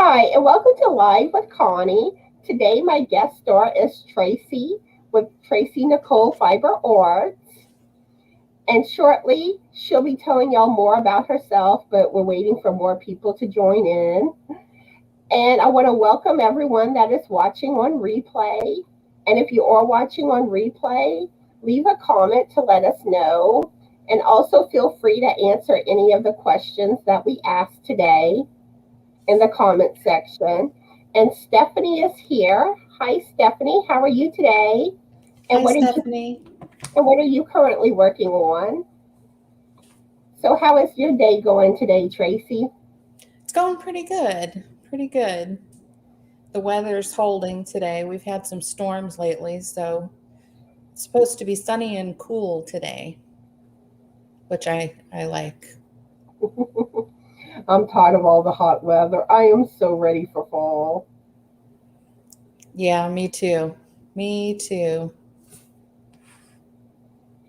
Hi, and welcome to Live with Connie. Today, my guest star is Tracie with TracieNichole Fiber Arts. And shortly, she'll be telling y'all more about herself, but we're waiting for more people to join in. And I want to welcome everyone that is watching on replay. And if you are watching on replay, leave a comment to let us know. And also feel free to answer any of the questions that we asked today in the comment section. And Stephanie is here. Hi, Stephanie. How are you today? And Hi, what Stephanie. What are you currently working on? So how is your day going today, Tracie? It's going pretty good. Pretty good. The weather's holding today. We've had some storms lately, so it's supposed to be sunny and cool today, which I like. I'm tired of all the hot weather. I am so ready for fall. Yeah, me too. Me too.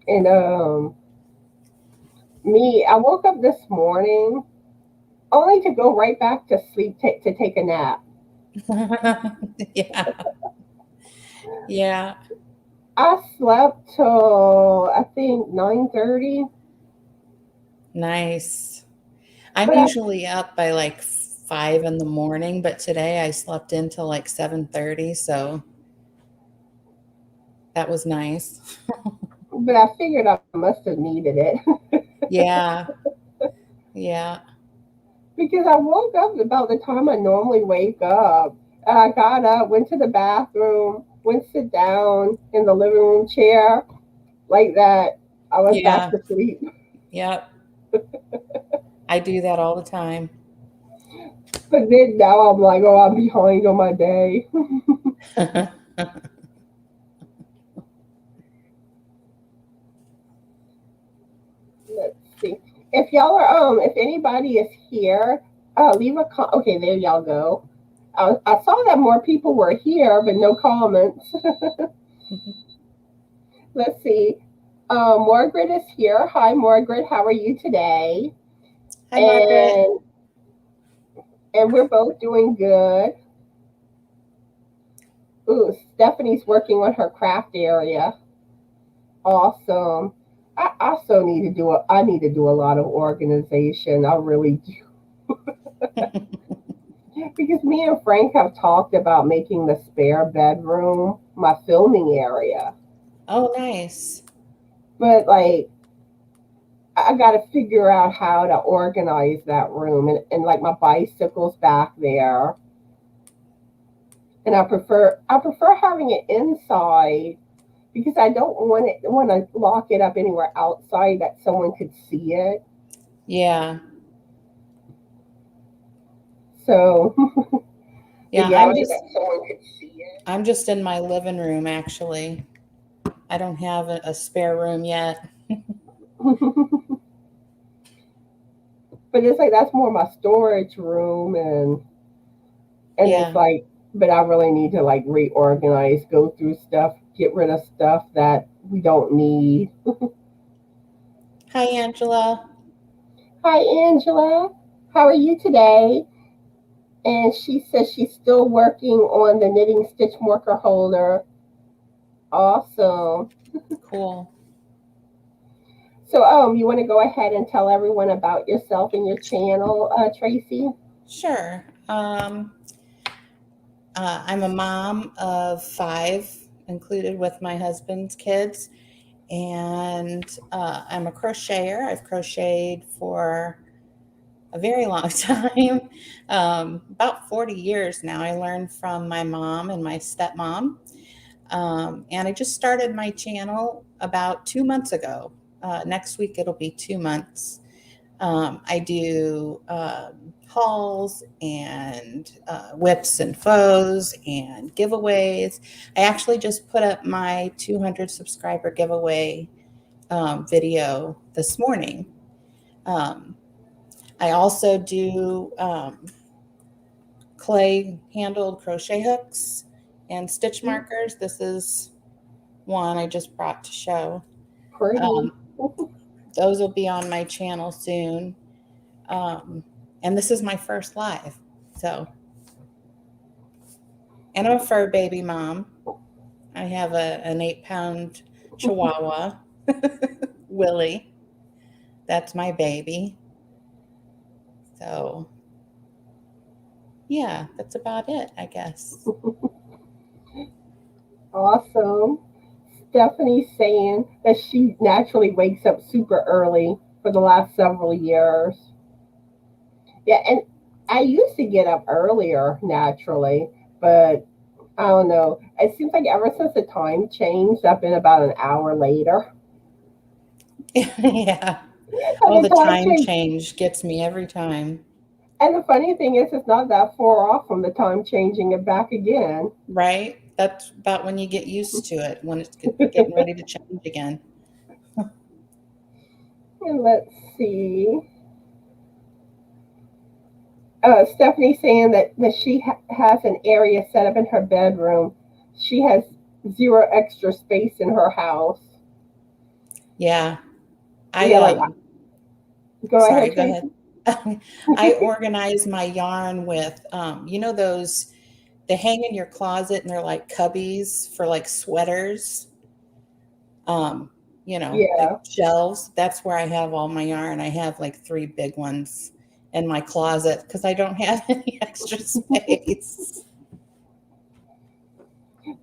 And I woke up this morning only to go right back to sleep to take a nap. Yeah. Yeah. I slept till I think 9:30. Nice. I'm But I usually up by like 5 in the morning, but today I slept until like 7:30, so that was nice. but I figured I must have needed it. Yeah. Yeah. Because I woke up about the time I normally wake up. And I got up, went to the bathroom, went sit down in the living room chair like that. I was back Yeah. to sleep. Yep. I do that all the time. But then now I'm like, oh, I'm behind on my day. Let's see. If anybody is here, leave a okay, there y'all go. I saw that more people were here, but no comments. Let's see. Margaret is here. Hi, Margaret. How are you today? Hi, Margaret. And we're both doing good. Ooh, Stephanie's working on her craft area. Awesome. I also need to I need to do a lot of organization. I really do. Because me and Frank have talked about making the spare bedroom my filming area. Oh, nice. But like I got to figure out how to organize that room, and like my bicycle's back there, and I prefer having it inside because I don't want to lock it up anywhere outside that someone could see it. Yeah. So, but Yeah, yeah, that someone could see it. I'm just in my living room actually. I don't have a spare room yet. But it's like that's more my storage room, and it's Yeah. like, but I really need to like reorganize, go through stuff, get rid of stuff that we don't need. Hi, Angela. Hi, Angela. How are you today? And she says she's still working on the knitting stitch marker holder. Awesome. Cool. So, you want to go ahead and tell everyone about yourself and your channel, Tracie? Sure. I'm a mom of 5, included with my husband's kids, and I'm a crocheter. I've crocheted for a very long time, about 40 years now. I learned from my mom and my stepmom. And I just started my channel about 2 months ago. Next week, it'll be 2 months. I do hauls and whips and foes and giveaways. I actually just put up my 200 subscriber giveaway video this morning. Um, I also do clay handled crochet hooks and stitch markers. This is one I just brought to show. Pretty. Um, those will be on my channel soon. Um, and this is my first live. So And I'm a fur baby mom. I have an 8-pound Chihuahua, Willie. That's my baby. So, yeah, that's about it, I guess. Awesome. Stephanie's saying that she naturally wakes up super early for the last several years. Yeah, and I used to get up earlier naturally, but I don't know. It seems like ever since the time changed, I've been about an hour later. Yeah. And Oh, the the time time change, change gets me every time. and the funny thing is, it's not that far off from the time changing it back again. Right? That's about when you get used to it, when it's getting ready to change again. And let's see. Stephanie saying that she has an area set up in her bedroom. She has zero extra space in her house. Yeah. I Yeah, like go sorry, ahead, go ahead. Tracie. I organize my yarn with those they hang in your closet and they're like cubbies for like sweaters. Um, like Yeah, shelves. That's where I have all my yarn. I have like 3 big ones in my closet because I don't have any extra space.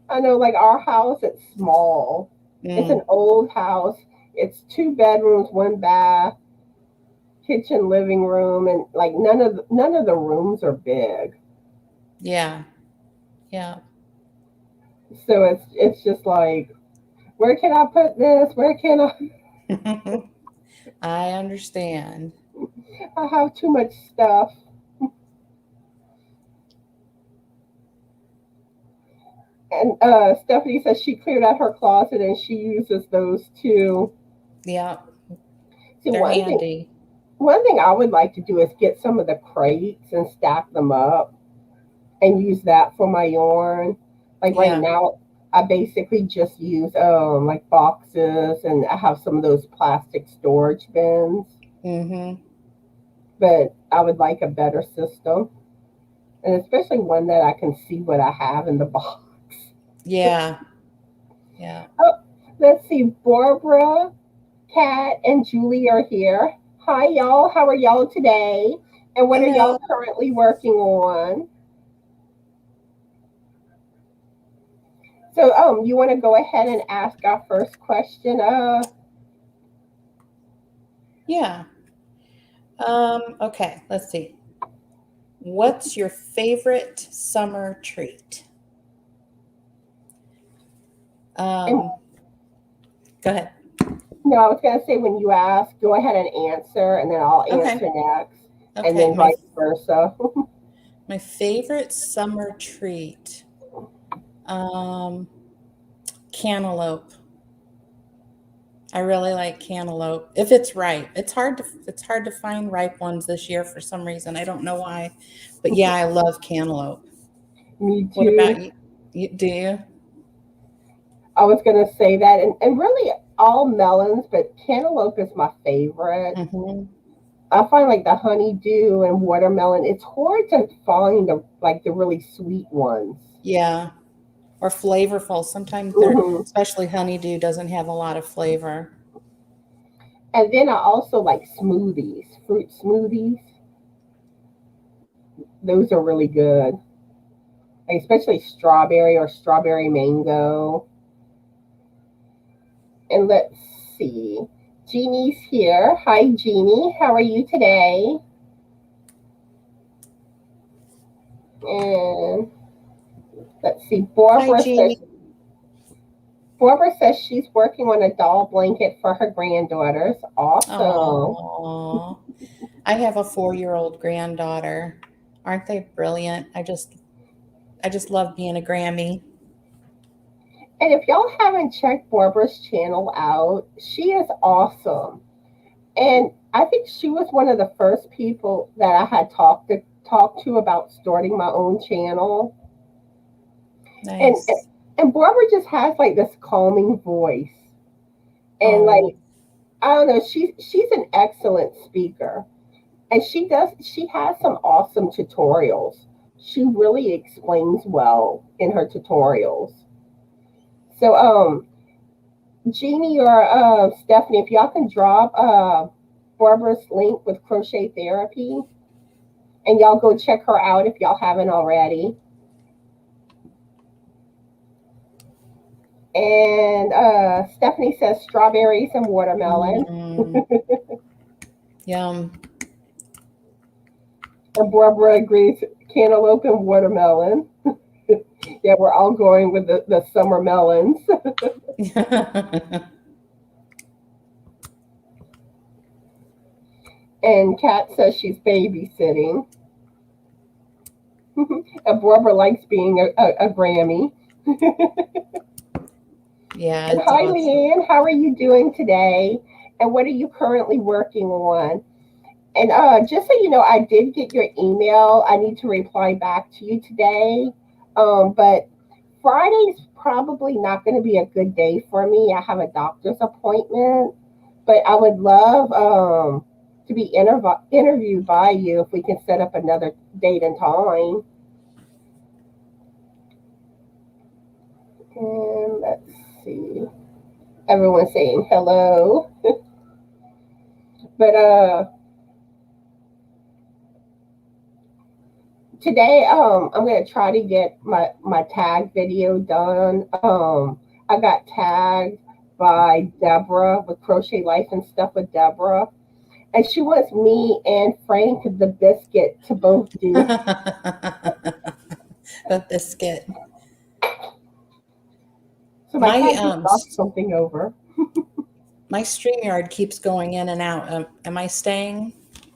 I know. Like our house, it's small. It's Mm, an old house. It's 2 bedrooms, 1 bath, kitchen, living room, and like none of the rooms are big. yeah, yeah. So it's just like, where can I put this? Where can I? I understand. I have too much stuff. And Stephanie says she cleared out her closet and she uses those too. Yeah, See, they're one thing handy. one thing I would like to do is get some of the crates and stack them up and use that for my yarn. Like right Yeah. now, I basically just use like boxes, and I have some of those plastic storage bins. Mm-hmm. But I would like a better system, and especially one that I can see what I have in the box. Yeah. Yeah. Oh, let's see, Barbara, Kat, and Julie are here. Hi, y'all. How are y'all today? And what are y'all Hello. currently working on? So, you want to go ahead and ask our first question? Yeah. Okay, let's see. What's your favorite summer treat? And Um, Go ahead. no, I was gonna say when you ask, go ahead and answer, and then I'll Okay. answer next, and Okay. then vice versa. My favorite summer treat. Um, Cantaloupe. I really like cantaloupe if it's ripe. It's hard to find ripe ones this year for some reason. I don't know why. But yeah, I love cantaloupe. Me What about too. you? Do you? I was gonna say that, and really all melons, but cantaloupe is my favorite. Hmm. I find like the honeydew and watermelon. It's hard to find the really sweet ones. Yeah. Or flavorful. Sometimes they're, Hmm. especially honeydew, doesn't have a lot of flavor. And then I also like smoothies, fruit smoothies. Those are really good, like especially strawberry or strawberry mango. And let's see. Jeannie's here. Hi, Jeannie. How are you today? And let's see. Hi, Jeannie. Barbara says she's working on a doll blanket for her granddaughters. Awesome. Oh, I have a 4-year-old granddaughter. Aren't they brilliant? I just love being a Grammy. And if y'all haven't checked Barbara's channel out, she is awesome. And I think she was one of the first people that I had talked to about starting my own channel. And Nice. and Barbara just has like this calming voice. And Oh, like I don't know, she's an excellent speaker. And she has some awesome tutorials She really explains well in her tutorials. So, Jeannie or Stephanie, if y'all can drop Barbara's link with Crochet Therapy, and y'all go check her out if y'all haven't already. And Stephanie says strawberries and watermelon. Yum. And Barbara agrees, cantaloupe and watermelon. Yeah, we're all going with the summer melons. And Kat says she's babysitting. And Barbara likes being a Grammy. Yeah. And hi, awesome. Leanne, how are you doing today? And what are you currently working on? And just so you know, I did get your email. I need to reply back to you today. But Friday's probably not going to be a good day for me. I have a doctor's appointment. But I would love to be interviewed by you if we can set up another date and time. And let's see. Everyone's saying hello. But today I'm gonna try to get my tag video done. I got tagged by Deborah with Crochet Life and Stuff with Deborah, and she wants me and Frank the Biscuit to both do the biscuit. So my cat just knocked something over. My StreamYard keeps going in and out. Am I staying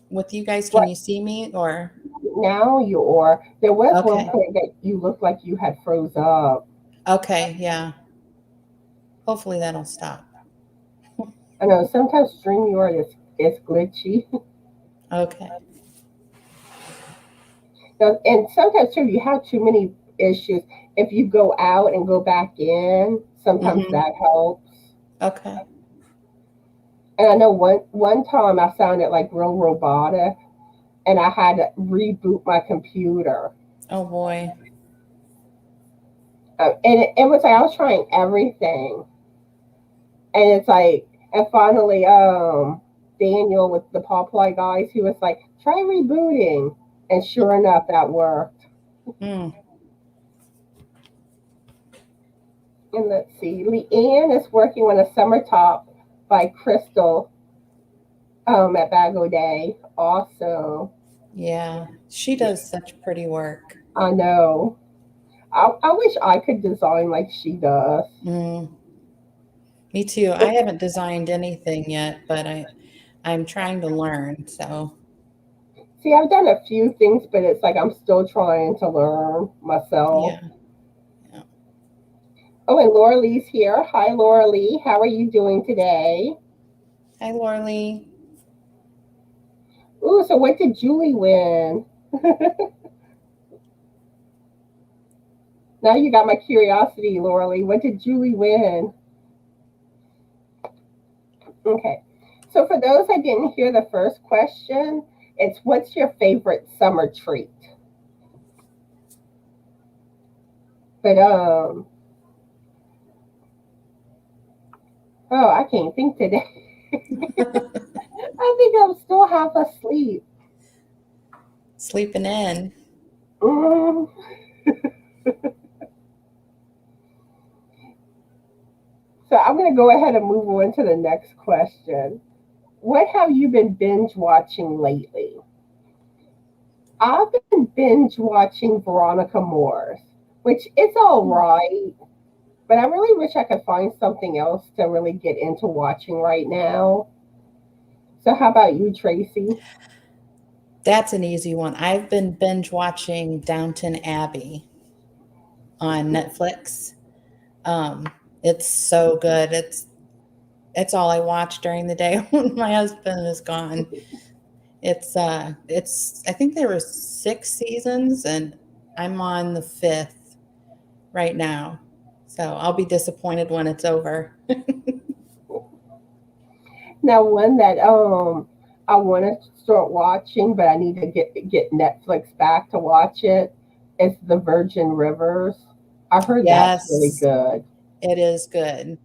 with you guys? Can you see me or? Now you are. There was one point that you looked like you had froze up. Okay, yeah. Hopefully that'll stop. I know sometimes StreamYard is glitchy. Okay. And sometimes too, you have too many issues. If you go out and go back in, sometimes that helps. Okay. And I know one time I sounded like real robotic, and I had to reboot my computer. Oh boy. And it was like I was trying everything, and it's like, and finally, Daniel with the Popeye guys, he was like, try rebooting, and sure enough, that worked. And let's see, Leanne is working on a summer top by Crystal at Bag O' Day. Awesome. Yeah, she does such pretty work. I know. I wish I could design like she does. Me too. I haven't designed anything yet, but I'm trying to learn. So. See, I've done a few things, but it's like I'm still trying to learn myself. Yeah. Oh, and Laura Lee's here. Hi, Laura Lee. How are you doing today? Hi, Laura Lee. Ooh, so what did Julie win? Now you got my curiosity, Laura Lee. What did Julie win? Okay. So for those that didn't hear the first question, it's what's your favorite summer treat? But oh, I can't think today. I think I'm still half asleep. Sleeping in. So I'm going to go ahead and move on to the next question. What have you been binge watching lately? I've been binge watching Veronica Mars, which is all right, but I really wish I could find something else to really get into watching right now. So how about you, Tracie? That's an easy one. I've been binge watching Downton Abbey on Netflix. It's so good. It's all I watch during the day when my husband is gone. It's I think there were 6 seasons and I'm on the 5th right now. So I'll be disappointed when it's over. Now, one that I want to start watching, but I need to get Netflix back to watch it. is the Virgin Rivers. I heard that's really Yes, good. it is good.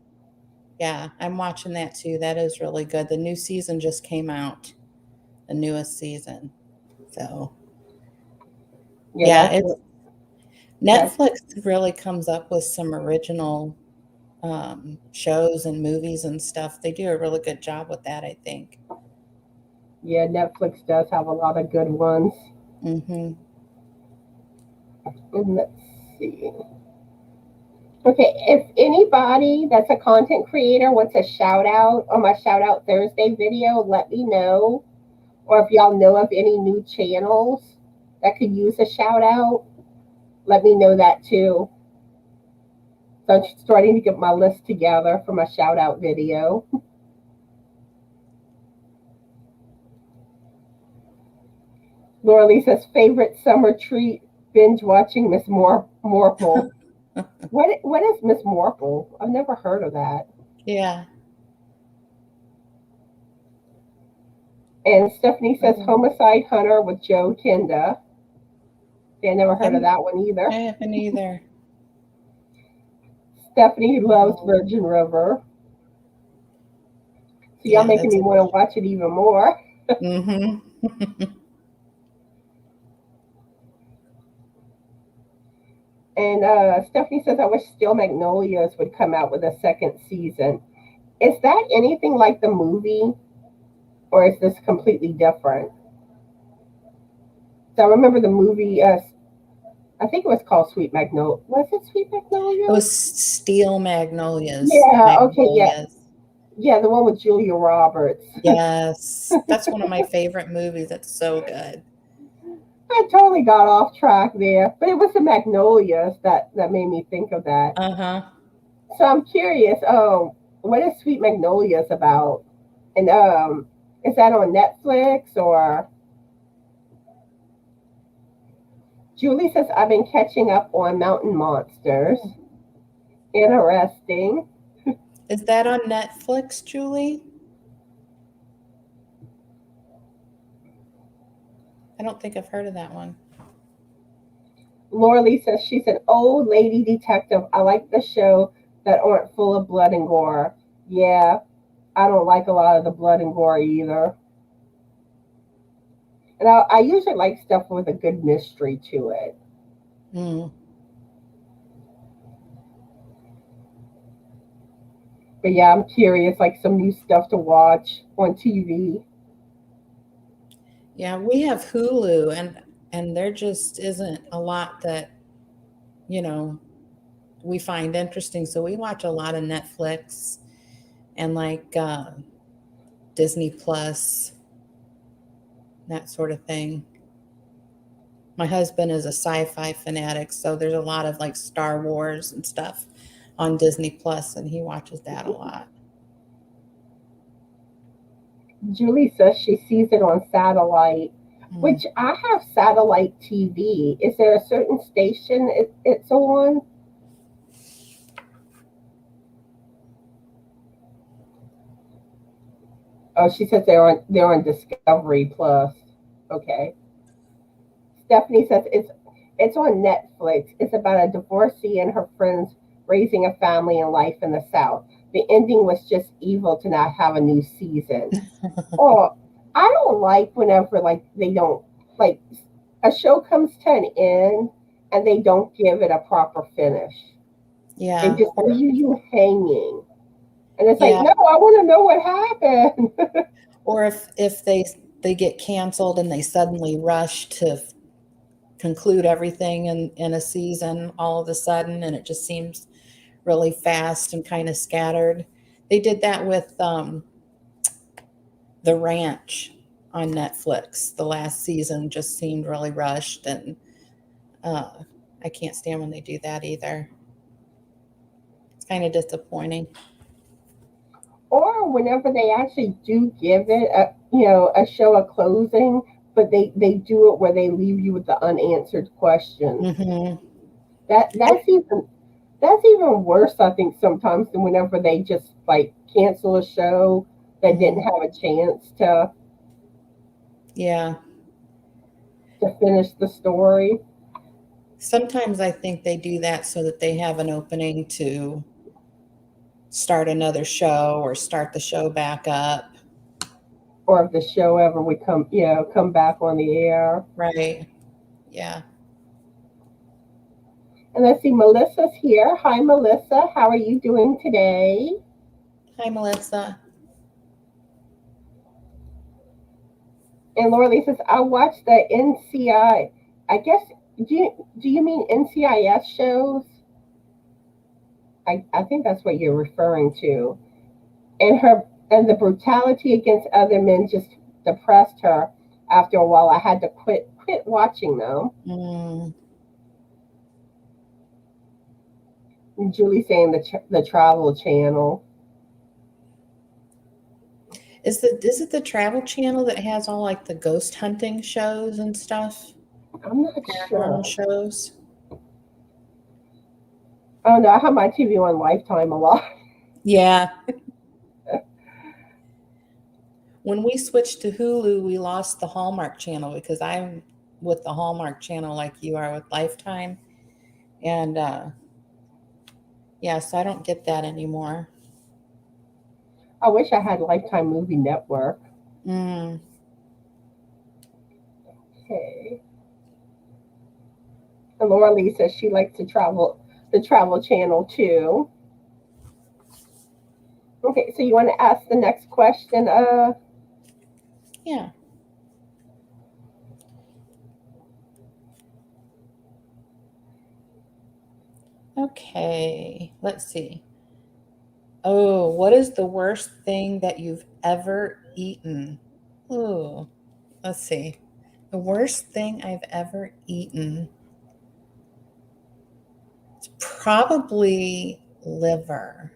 Yeah, I'm watching that too. That is really good. The new season just came out, the newest season. So, Yeah, yeah, that's it's what that's Netflix really comes up with some original shows and movies and stuff. They do a really good job with that, I think. yeah, Netflix does have a lot of good ones. Hmm. And let's see. Okay, if anybody that's a content creator wants a shout out on my Shout Out Thursday video, let me know. Or if y'all know of any new channels that could use a shout out, let me know that too. So I'm starting to get my list together for my shout out video. Laura Lee says favorite summer treat binge watching Miss Morple. What is Miss Morple? I've never heard of that. Yeah. And Stephanie says Mhm. Homicide Hunter with Joe Kenda. I never heard of I'm, that one I either. haven't either. Stephanie loves Oh, Virgin River. So y'all yeah, making that's me a want to watch it even more. hmm. And Stephanie says, I wish Steel Magnolias would come out with a second season. Is that anything like the movie, or is this completely different? So I remember the movie. I think it was called Sweet Magnolia. Was it Sweet It Magnolia? was Steel Magnolias. Yeah. Okay. Yeah. Magnolias. Yeah. The one with Julia Roberts. Yes, that's one of my favorite movies. It's so good. I totally got off track there, but it was the Magnolias that made me think of that. Uh-huh. So I'm curious. What is Sweet Magnolias about? And is that on Netflix or? Julie says I've been catching up on Mountain Monsters. Interesting. Is that on Netflix, Julie? I don't think I've heard of that one. Laura Lee says she's an old lady detective. I like the show that aren't full of blood and gore. Yeah, I don't like a lot of the blood and gore either. And I usually like stuff with a good mystery to it. Mm. But yeah, I'm curious, like some new stuff to watch on TV. Yeah, we have Hulu and there just isn't a lot that, you know, we find interesting. So we watch a lot of Netflix and like Disney Plus, that sort of thing. My husband is a sci-fi fanatic, so there's a lot of like Star Wars and stuff on Disney Plus, and he watches that a lot. Julie says she sees it on satellite, Mm. which I have satellite TV. Is there a certain station it's on? Oh, she says they're on Discovery Plus. Okay. Stephanie says it's on Netflix. It's about a divorcee and her friends raising a family and life in the South. The ending was just evil to not have a new season. Or I don't like whenever like they don't like a show comes to an end and they don't give it a proper finish. They Yeah, just leave you hanging. And it's like, yeah. no, I want to know what happened. Or if they get canceled and they suddenly rush to conclude everything in a season all of a sudden, and it just seems really fast and kind of scattered. They did that with The Ranch on Netflix. The last season just seemed really rushed, and uh, I can't stand when they do that either. It's kind of disappointing. Or whenever they actually do give it a show a closing, but they do it where they leave you with the unanswered questions. Hmm. That that's even worse, I think, sometimes than whenever they just like cancel a show that didn't Hmm. have a chance Yeah. to finish the story. Sometimes I think they do that so that they have an opening to start another show or start the show back up. Or if the show ever would come back on the air. Right. Yeah. And let's see, Melissa's here. Hi, Melissa. How are you doing today? Hi, Melissa. And Laura Lee says, I watched the NCI. I guess, do you mean NCIS shows? I think that's what you're referring to. And the brutality against other men just depressed her. After a while, I had to quit watching them. Mm. And Julie saying the Travel Channel. Is it the Travel Channel that has all like the ghost hunting shows and stuff? I'm not Paranormal sure. shows? Oh no, I have my TV on Lifetime a lot. Yeah. When we switched to Hulu, we lost the Hallmark Channel because I'm with the Hallmark Channel like you are with Lifetime. And yeah, so I don't get that anymore. I wish I had Lifetime Movie Network. Mm. Okay. And Laura Lee says she likes the Travel Channel too. Okay, so you want to ask the next question? Yeah. Okay, let's see. Oh, what is the worst thing that you've ever eaten? Oh, let's see. The worst thing I've ever eaten. It's probably liver,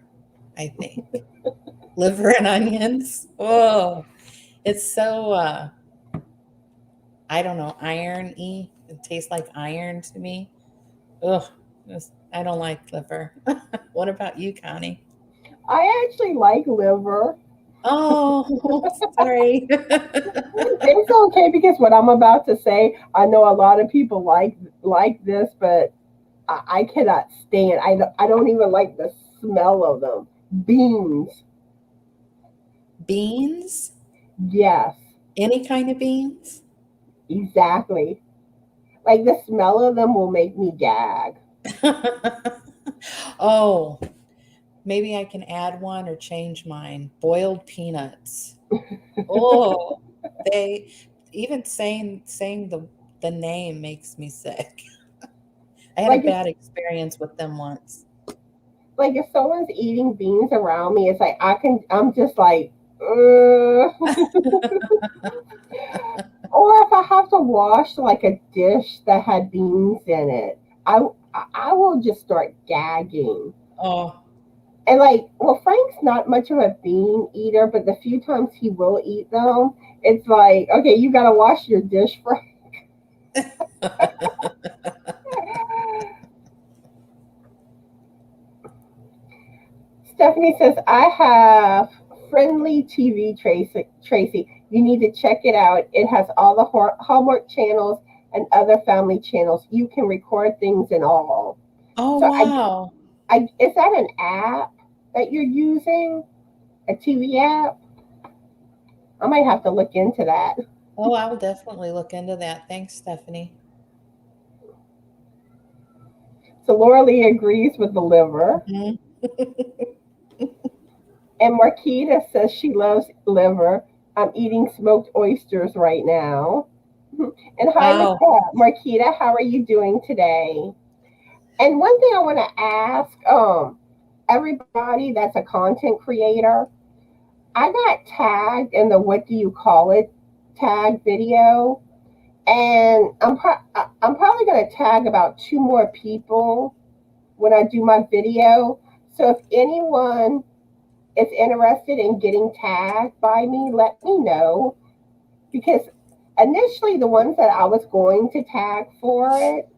I think. Liver and onions. Oh, it's so, I don't know, iron-y. It tastes like iron to me. Ugh, I don't like liver. What about you, Connie? I actually like liver. Oh, sorry. It's okay because what I'm about to say, I know a lot of people like this, but I cannot stand. I don't even like the smell of them. Beans, Beans? yes, Any kind of beans? exactly. Like the smell of them will make me gag. Oh, maybe I can add one or change mine. Boiled peanuts. Oh, they even saying the name makes me sick. I had a Like if bad experience with them once. like if someone's eating beans around me, it's like I'm just like, ugh. Or if I have to wash like a dish that had beans in it, I will just start gagging. Oh, And like, well, Frank's not much of a bean eater, but the few times he will eat them, it's like, okay, you gotta wash your dish, Frank. Stephanie says, I have friendly TV, Tracie. You need to check it out. It has all the Hallmark channels and other family channels. You can record things and all. oh So wow. is that an app that you're using? A TV app? I might have to look into that. Oh, I'll definitely look into that. Thanks, Stephanie. So Laura Lee agrees with the liver. Mhm. And Marquita says she loves liver. I'm eating smoked oysters right now. And hi, Wow. Marquita. How are you doing today? And one thing I want to ask everybody that's a content creator, I got tagged in the what do you call it tag video. And I'm probably going to tag about two more people when I do my video. So if anyone is interested in getting tagged by me, let me know. Because initially, the ones that I was going to tag for it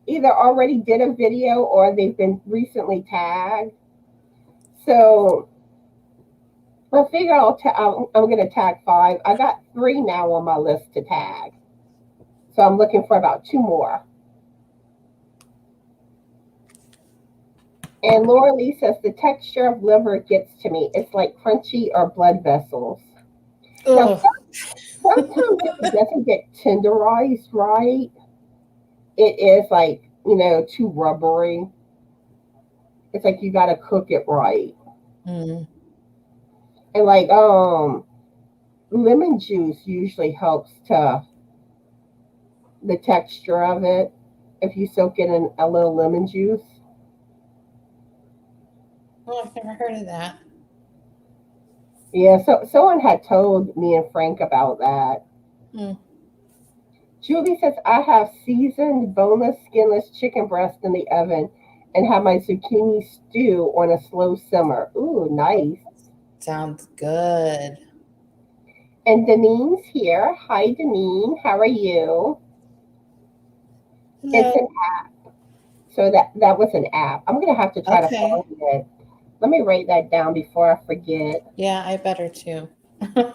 either already did a video or they've been recently tagged. So I figure I'm going to tag 5. I got 3 now on my list to tag. So I'm looking for about 2 more. And Laura Lee says the texture of liver gets to me. It's like crunchy or blood vessels. Now, Oh, sometimes if it doesn't get tenderized right, it is like, too rubbery. It's like you got to cook it right. mm, And like, lemon juice usually helps to the texture of it if you soak it in a little lemon juice. oh, I've never heard of that. Yeah, so someone had told me and Frank about that. Mm. Julie says, I have seasoned boneless, skinless chicken breast in the oven and have my zucchini stew on a slow simmer. Ooh, nice. Sounds good. And Denine's here. Hi, Denine. How are you? It's an Hello. so that was an app. I'm gonna have to try to Okay. find it. Let me write that down before I forget. Yeah, I better too. I'm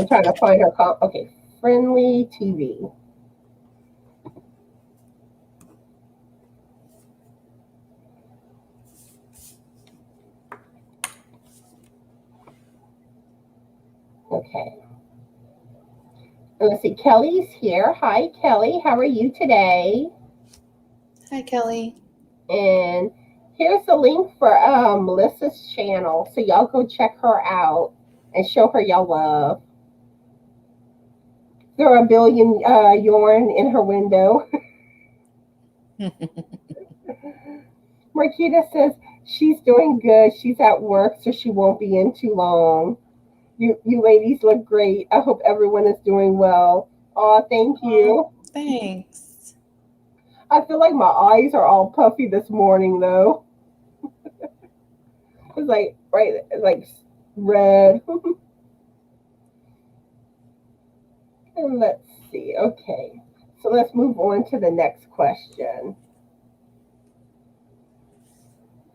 trying to find her. Okay, Friendly TV. Okay. Let's see. Kelly's here. Hi, Kelly. How are you today? Hi, Kelly. And here's the link for Melissa's channel, so y'all go check her out and show her y'all love. There are a billion yarn in her window. Marquita says she's doing good. She's at work, so she won't be in too long. You ladies look great. I hope everyone is doing well. Oh, thank Oh, you. thanks. I feel like my eyes are all puffy this morning, though. It's like right, like red. And let's see. Okay, so let's move on to the next question.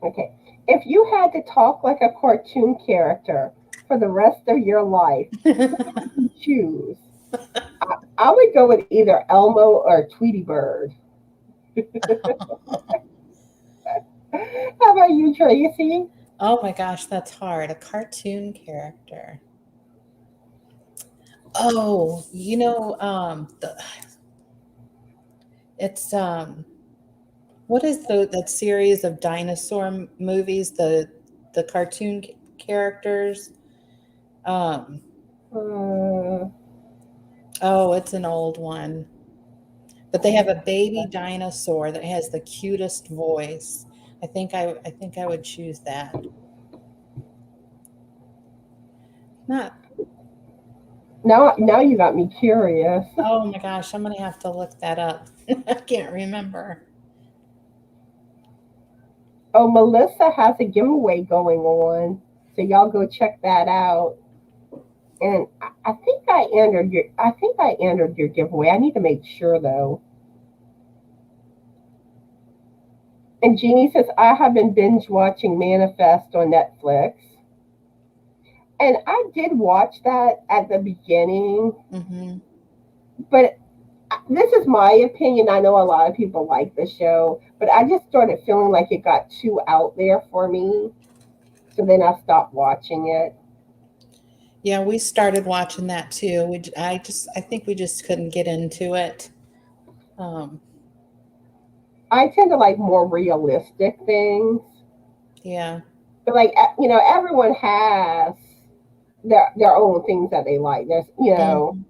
Okay, if you had to talk like a cartoon character for the rest of your life, you choose. I would go with either Elmo or Tweety Bird. How about you, Tracie? Oh my gosh, that's hard. A cartoon character. Oh, it's what is that series of dinosaur movies? The cartoon characters. Um, Uh, oh, it's an old one. But they have a baby dinosaur that has the cutest voice. I think I would choose that. Not now you got me curious. Oh my gosh, I'm gonna have to look that up. I can't remember. Oh, Melissa has a giveaway going on, so y'all go check that out. And I think I entered your giveaway. I need to make sure though. And Jeannie says I have been binge watching Manifest on Netflix. And I did watch that at the beginning, Hmm. but this is my opinion. I know a lot of people like the show, but I just started feeling like it got too out there for me. So then I stopped watching it. Yeah, we started watching that too. I think we just couldn't get into it. Um, I tend to like more realistic things, yeah. but like everyone has their own things that they like. Mhm.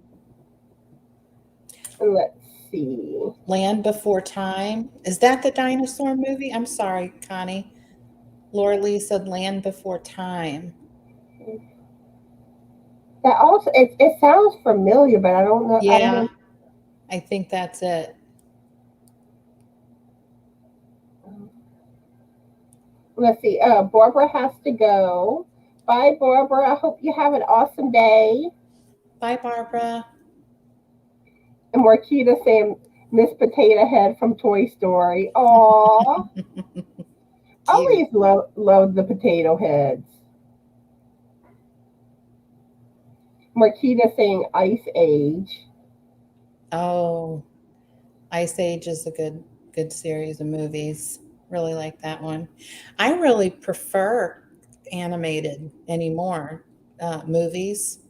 Let's see. Land Before Time. Is that the dinosaur movie? I'm sorry, Connie. Laura Lee said Land Before Time. That also it sounds familiar, but I don't know. I don't Yeah, know. I think that's it. Let's see. Barbara has to go. Bye, Barbara. I hope you have an awesome day. Bye, Barbara. And Marquita saying Miss Potato Head from Toy Story. Aw. I Cute. always love the potato heads. Marquita saying Ice Age. Oh, Ice Age is a good series of movies. really like that one. I really prefer animated anymore movies.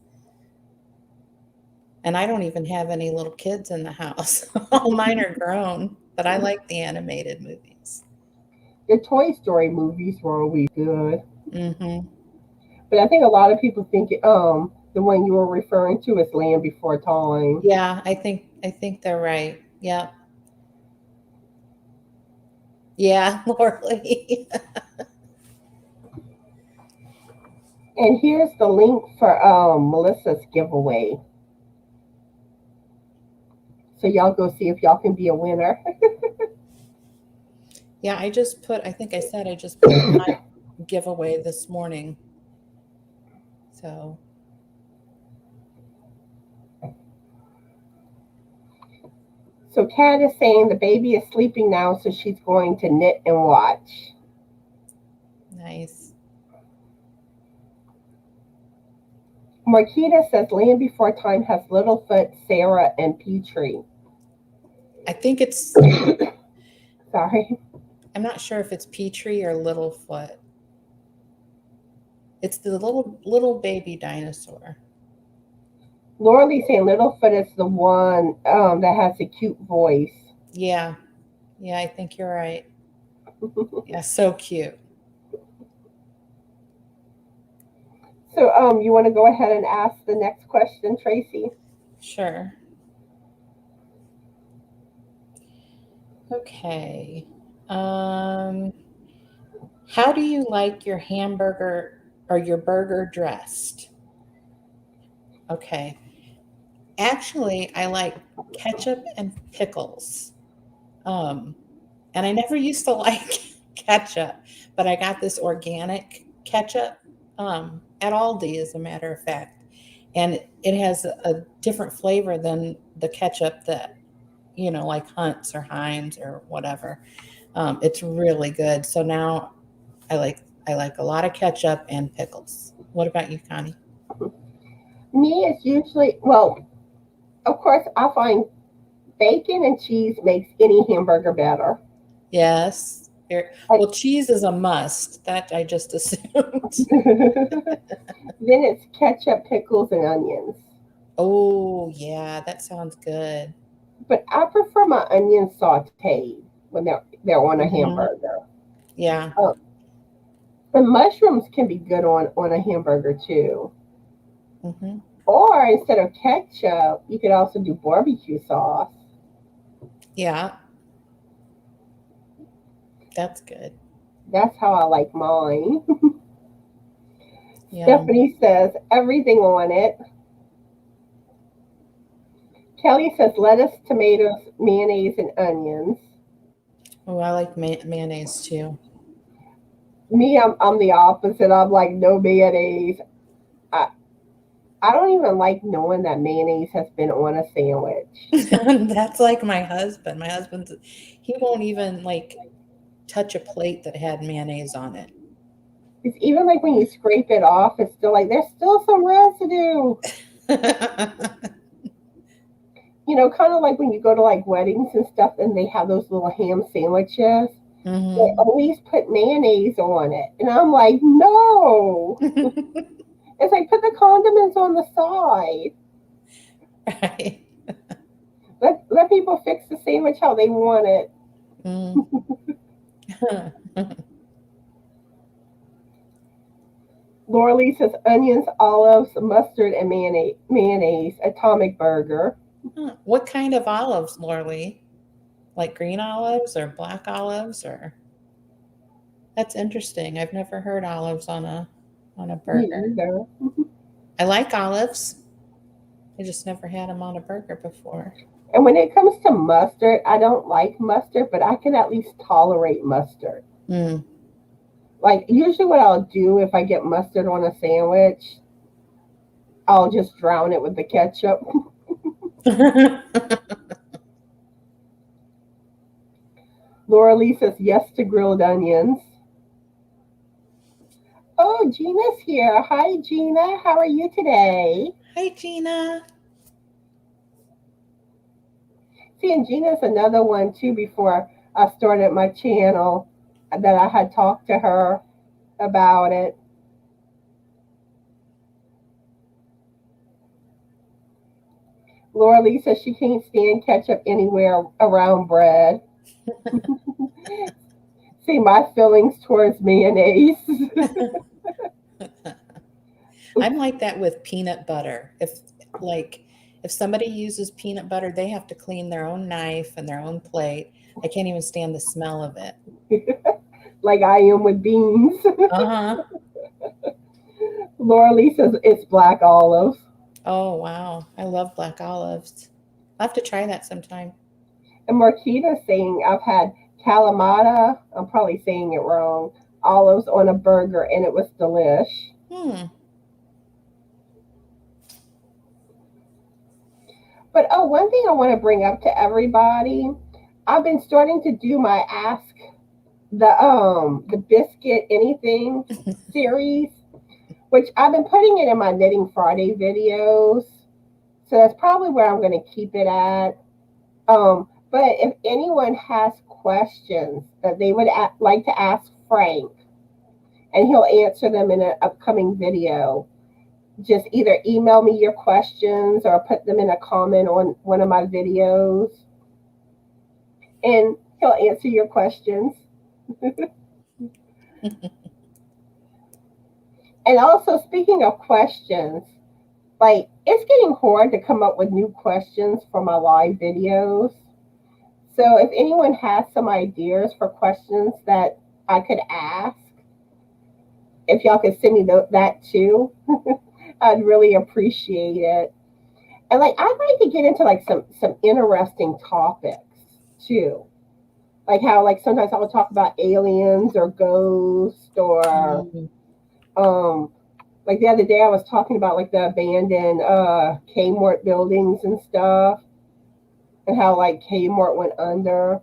And I don't even have any little kids in the house. All mine are grown, but I like the animated movies. The Toy Story movies were always good. Hmm. But I think a lot of people think the one you were referring to is Land Before Time. Yeah, I think they're right. Yeah. Yeah, Lorley. And here's the link for Melissa's giveaway. So y'all go see if y'all can be a winner. Yeah, I think I said I just put my giveaway this morning. So, So Kat is saying the baby is sleeping now, so she's going to knit and watch. nice. Marquita says Land Before Time has Littlefoot, Sarah, and Petrie. I think it's, Sorry. I'm not sure if it's Petrie or Littlefoot. It's the little baby dinosaur. Laura Lee saying Littlefoot is the one that has a cute voice. Yeah. Yeah, I think you're right. Yeah, so cute. So you want to go ahead and ask the next question, Tracie? Sure. Okay. Um, how do you like your hamburger or your burger dressed? Okay. Actually, I like ketchup and pickles. Um, and I never used to like ketchup, but I got this organic ketchup at Aldi, as a matter of fact. And it has a different flavor than the ketchup that, like Hunt's or Heinz or whatever. It's really good. So now I like a lot of ketchup and pickles. What about you, Connie? Me, it's usually, well, of course, I find bacon and cheese makes any hamburger better. Yes. I, Well, cheese is a must. That I just assumed. then it's ketchup, pickles, and onions. Oh, yeah, that sounds good. But I prefer my onions sauteed when they're on a Hmm. hamburger. Yeah. Um, and mushrooms can be good on a hamburger too. Hmm. Or instead of ketchup, you could also do barbecue sauce. Yeah, that's good. That's how I like mine. Yum. Stephanie says everything on it. Kelly says lettuce, tomatoes, mayonnaise, and onions. Oh, I like mayonnaise too. Me, I'm the opposite. I'm like no mayonnaise. I I don't even like knowing that mayonnaise has been on a sandwich. That's like my husband. He won't even like touch a plate that had mayonnaise on it. It's even like when you scrape it off, it's still like there's still some residue. Kind of like when you go to like weddings and stuff and they have those little ham sandwiches. They Hmm. always put mayonnaise on it. And I'm like, no. It's like put the condiments on the side. Right. Let people fix the sandwich how they want it. Mm. Laura Lee says onions, olives, mustard, and mayonnaise. Atomic burger. What kind of olives, Lorley? Like green olives or black olives or that's interesting. I've never heard olives on a Me burger. either. I like olives. I just never had them on a burger before. And when it comes to mustard, I don't like mustard, but I can at least tolerate mustard. Mm. Like usually what I'll do if I get mustard on a sandwich, I'll just drown it with the ketchup. Laura Lee says yes to grilled onions. Oh, Gina's here. Hi, Gina. How are you today? Hi, Gina. See, and Gina's another one too before I started my channel. that I had talked to her about it. Laura Lee says she can't stand ketchup anywhere around bread. See my feelings towards mayonnaise. I'm like that with peanut butter. Like if somebody uses peanut butter, they have to clean their own knife and their own plate. I can't even stand the smell of it. Like I am with beans. Uh-huh. Laura Lee says it's black olive. Oh, wow. I love black olives. I'll have to try that sometime. And Marquita saying I've had Kalamata, I'm probably saying it wrong, olives on a burger and it was delish. Hmm. But oh, one thing I want to bring up to everybody, I've been starting to do my ask the biscuit anything series, which I've been putting it in my Knitting Friday videos. So that's probably where I'm going to keep it at. But if anyone has questions that they would like to ask Frank, and he'll answer them in an upcoming video, just either email me your questions or put them in a comment on one of my videos, and he'll answer your questions. And also, speaking of questions, like it's getting hard to come up with new questions for my live videos. So if anyone has some ideas for questions that I could ask, if y'all could send me that too, I'd really appreciate it. And like I'd like to get into like some interesting topics too. Like how like sometimes I would talk about aliens or ghosts or Mm. um like the other day I was talking about like the abandoned Kmart buildings and stuff and how like Kmart went under.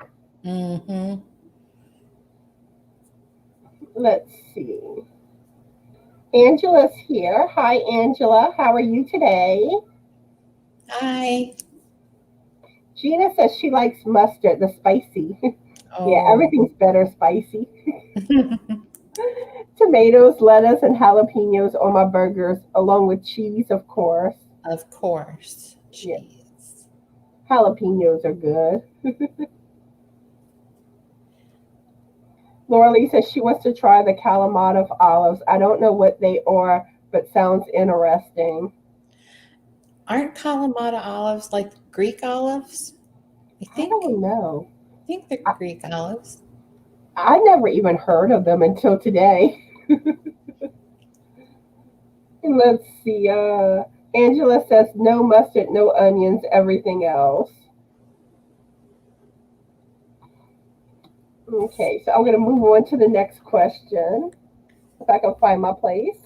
Mm-hmm. Let's see. Angela's here. Hi Angela, how are you today? Hi. Gina says she likes mustard, the spicy. Yeah, Oh. everything's better spicy. Tomatoes, lettuce, and jalapenos on my burgers, along with cheese, of course. Of course. Yeah, Cheese. jalapenos are good. Laura Lee says she wants to try the Kalamata olives. I don't know what they are, but sounds interesting. Aren't Kalamata olives like Greek olives? I I think don't know. I think they're I, Greek olives. I never even heard of them until today. Let's see. Angela says no mustard, no onions, everything else. Okay, so I'm going to move on to the next question if I can find my place.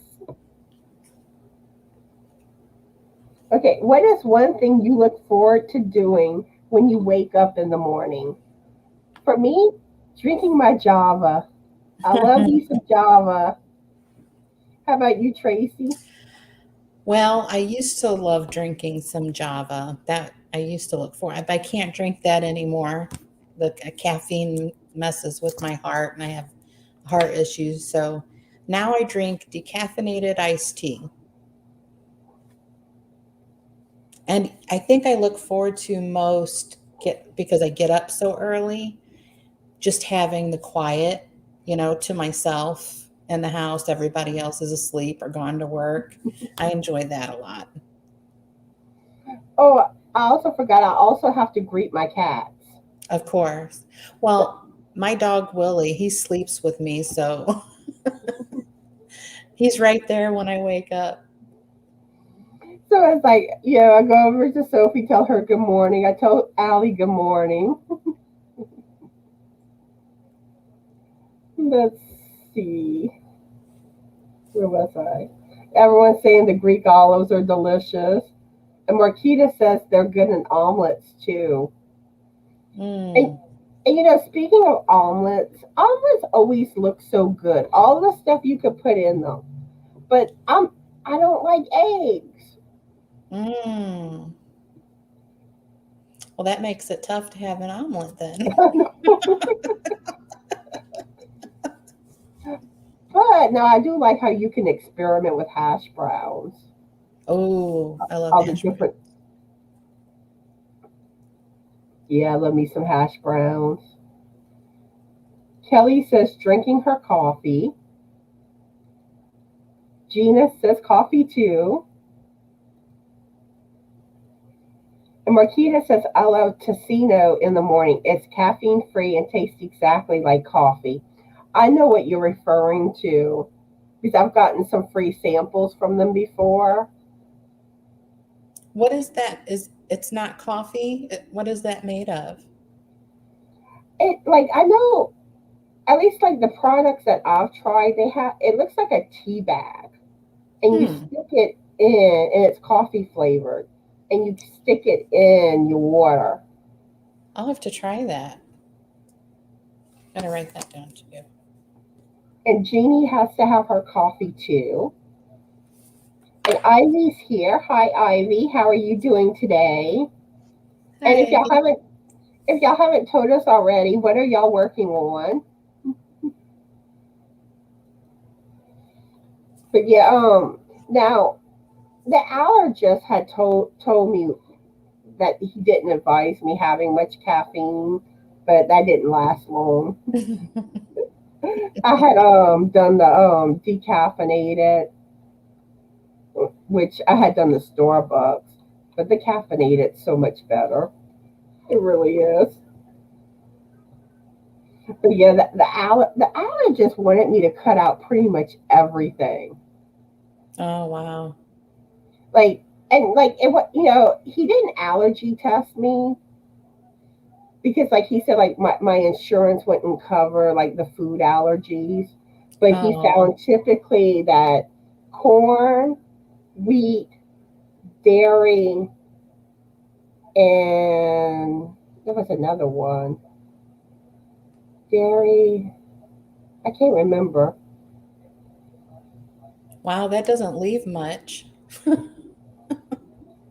Okay, what is one thing you look forward to doing when you wake up in the morning? For me, drinking my Java. I love me some Java. How about you, Tracie? Well, I used to love drinking some Java. That I used to look for. I can't drink that anymore. The caffeine messes with my heart, and I have heart issues. So now I drink decaffeinated iced tea. And I think I look forward to most get because I get up so early, just having the quiet, to myself in the house. Everybody else is asleep or gone to work. I enjoy that a lot. Oh, I also forgot. I also have to greet my cats. Of course. Well, my dog Willie, he sleeps with me, so he's right there when I wake up. So it's like, yeah, I go over to Sophie, tell her good morning. I tell Allie good morning. Let's see. Where was I? Everyone's saying the Greek olives are delicious. And Marquita says they're good in omelets too. And, Mm. and speaking of omelets, omelets always look so good. All the stuff you could put in them. But I don't like eggs. Mm. Well, that makes it tough to have an omelet then. good. Now I do like how you can experiment with hash browns. Oh, I love All the hash brown. different. Yeah, I love me some hash browns. Kelly says drinking her coffee. Gina says coffee too. And Marquita says I love Tocino in the morning. It's caffeine free and tastes exactly like coffee. I know what you're referring to because I've gotten some free samples from them before. What is that? It's not coffee? What is that made of? It like I know at least like the products that I've tried, they have it looks like a tea bag, and you Hmm. stick it in, and it's coffee flavored, and you stick it in your water. I'll have to try that. Gotta write that down too. And Jeannie has to have her coffee too. And Ivy's here. Hi, Ivy. How are you doing today? And Hi, Ivy. if y'all haven't told us already, what are y'all working on? But yeah, now the allergist had told me that he didn't advise me having much caffeine, but that didn't last long. I had done the decaffeinated, which I had done the Starbucks, but the caffeinated so much better. It really is. But yeah, the allergist wanted me to cut out pretty much everything. Oh, wow. Like and like it was, he didn't allergy test me because like he said like my insurance wouldn't cover like the food allergies, but he Oh, found typically that corn, wheat, dairy, and there was another one. Dairy, I can't remember. wow, that doesn't leave much.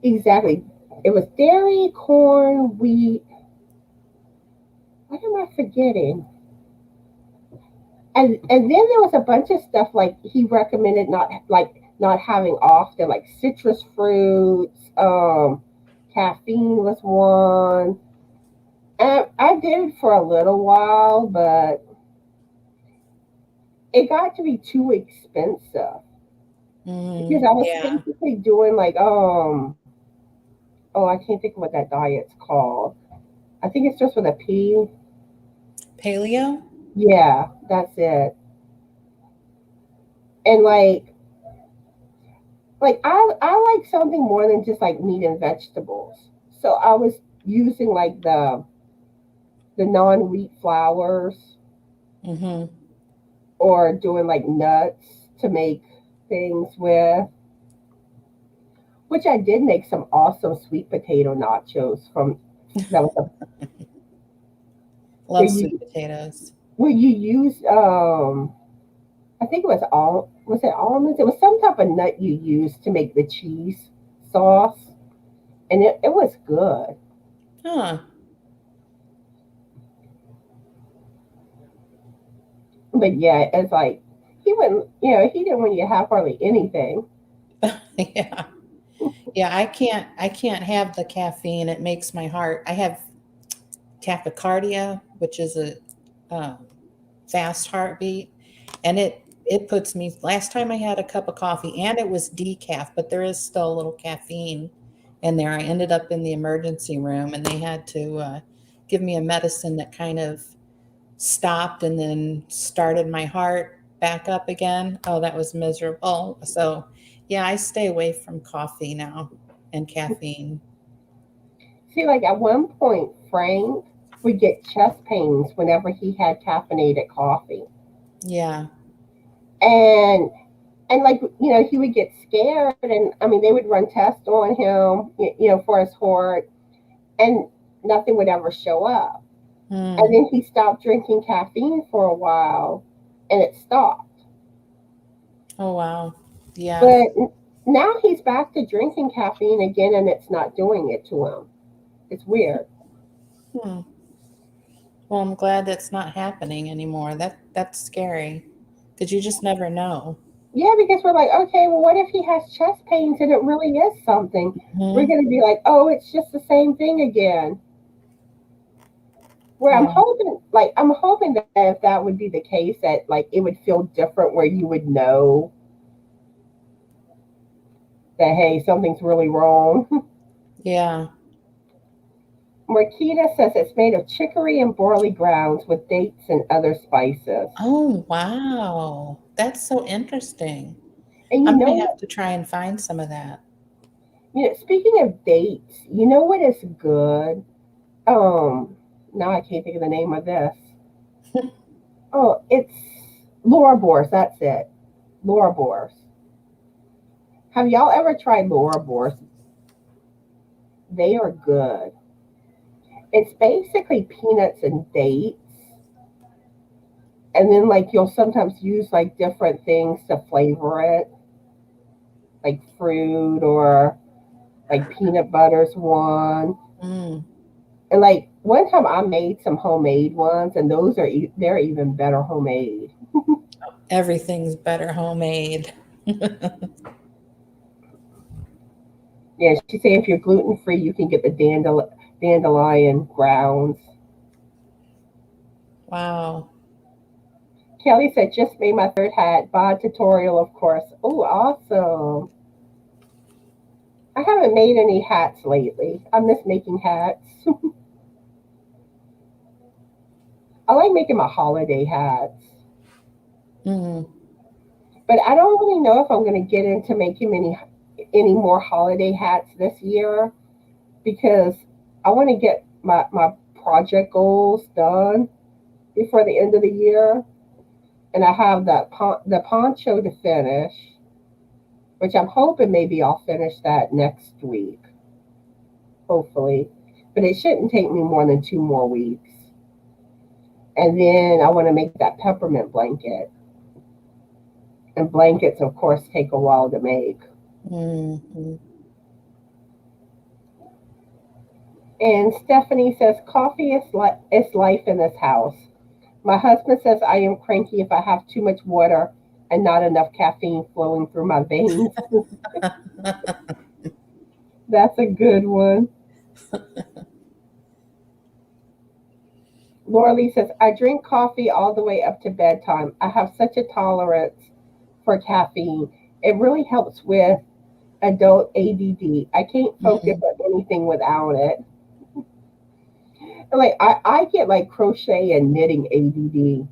Exactly. It was dairy, corn, wheat. What am I forgetting? And then there was a bunch of stuff like he recommended not having often, like citrus fruits. Caffeine was one. And I did it for a little while, but it got to be too expensive because I was Yeah. basically doing like oh, I can't think of what that diet's called. I think it's just with a P. Paleo? Yeah, that's it. And I like something more than just like meat and vegetables. So I was using like the non wheat flours Mm-hmm. or doing like nuts to make things with. Which I did make some awesome sweet potato nachos from that was a, where Love sweet you potatoes. where you use I think it was all was it almonds? It was some type of nut you used to make the cheese sauce, and it was good. Huh. But yeah, it's like he wouldn't, he didn't want you to have hardly anything. Yeah. Yeah, I can't have the caffeine. It makes my heart. I have tachycardia, which is a um, fast heartbeat, and it puts me. Last time I had a cup of coffee, and it was decaf, but there is still a little caffeine in there. I ended up in the emergency room, and they had to give me a medicine that kind of stopped and then started my heart back up again. Oh, that was miserable. So, yeah, I stay away from coffee now and caffeine. See, like at one point, Frank would get chest pains whenever he had caffeinated coffee, Yeah. and like he would get scared, and I mean they would run tests on him, for his heart, and nothing would ever show up. And Hmm. then he stopped drinking caffeine for a while, and it stopped. Oh, wow. Yeah. But now he's back to drinking caffeine again, and it's not doing it to him. It's weird. Hmm. Well, I'm glad that's not happening anymore. That's scary because you just never know. Yeah, because we're like, okay, well, what if he has chest pains and it really is something? We're Hmm. going to be like, oh, it's just the same thing again. Where Yeah. I'm hoping that if that would be the case, that like it would feel different, where you would know that hey, something's really wrong. Yeah. Marquita says it's made of chicory and barley grounds with dates and other spices. Oh, wow. That's so interesting. And I you know might what? have to try and find some of that. Speaking of dates, you know what is good? Now I can't think of the name of this. Oh, it's Laura Boars. That's it. Laura Boars. Have y'all ever tried Laura Boars? They are good. It's basically peanuts and dates, and then like you'll sometimes use like different things to flavor it, like fruit or like peanut butter's one. Mm. And like one time I made some homemade ones, and they're even better homemade. Everything's better homemade. Yeah, she's saying if you're gluten free, you can get the dandelion grounds. Wow. Kelly said, just made my third hat. Bod tutorial, of course. Oh, awesome. I haven't made any hats lately. I miss making hats. I like making my holiday hats. Mm. But I don't really know if I'm going to get into making any more holiday hats this year, because I want to get my project goals done before the end of the year. And I have the poncho to finish, which I'm hoping maybe I'll finish that next week, hopefully. But it shouldn't take me more than 2 more weeks. And then I want to make that peppermint blanket. And blankets, of course, take a while to make. Mm. And Stephanie says, coffee is life in this house. My husband says I am cranky if I have too much water and not enough caffeine flowing through my veins. That's a good one. Laura Lee says, I drink coffee all the way up to bedtime. I have such a tolerance for caffeine. It really helps with adult ADD. I can't focus Mm. on anything without it. Like I get like crochet and knitting ADD.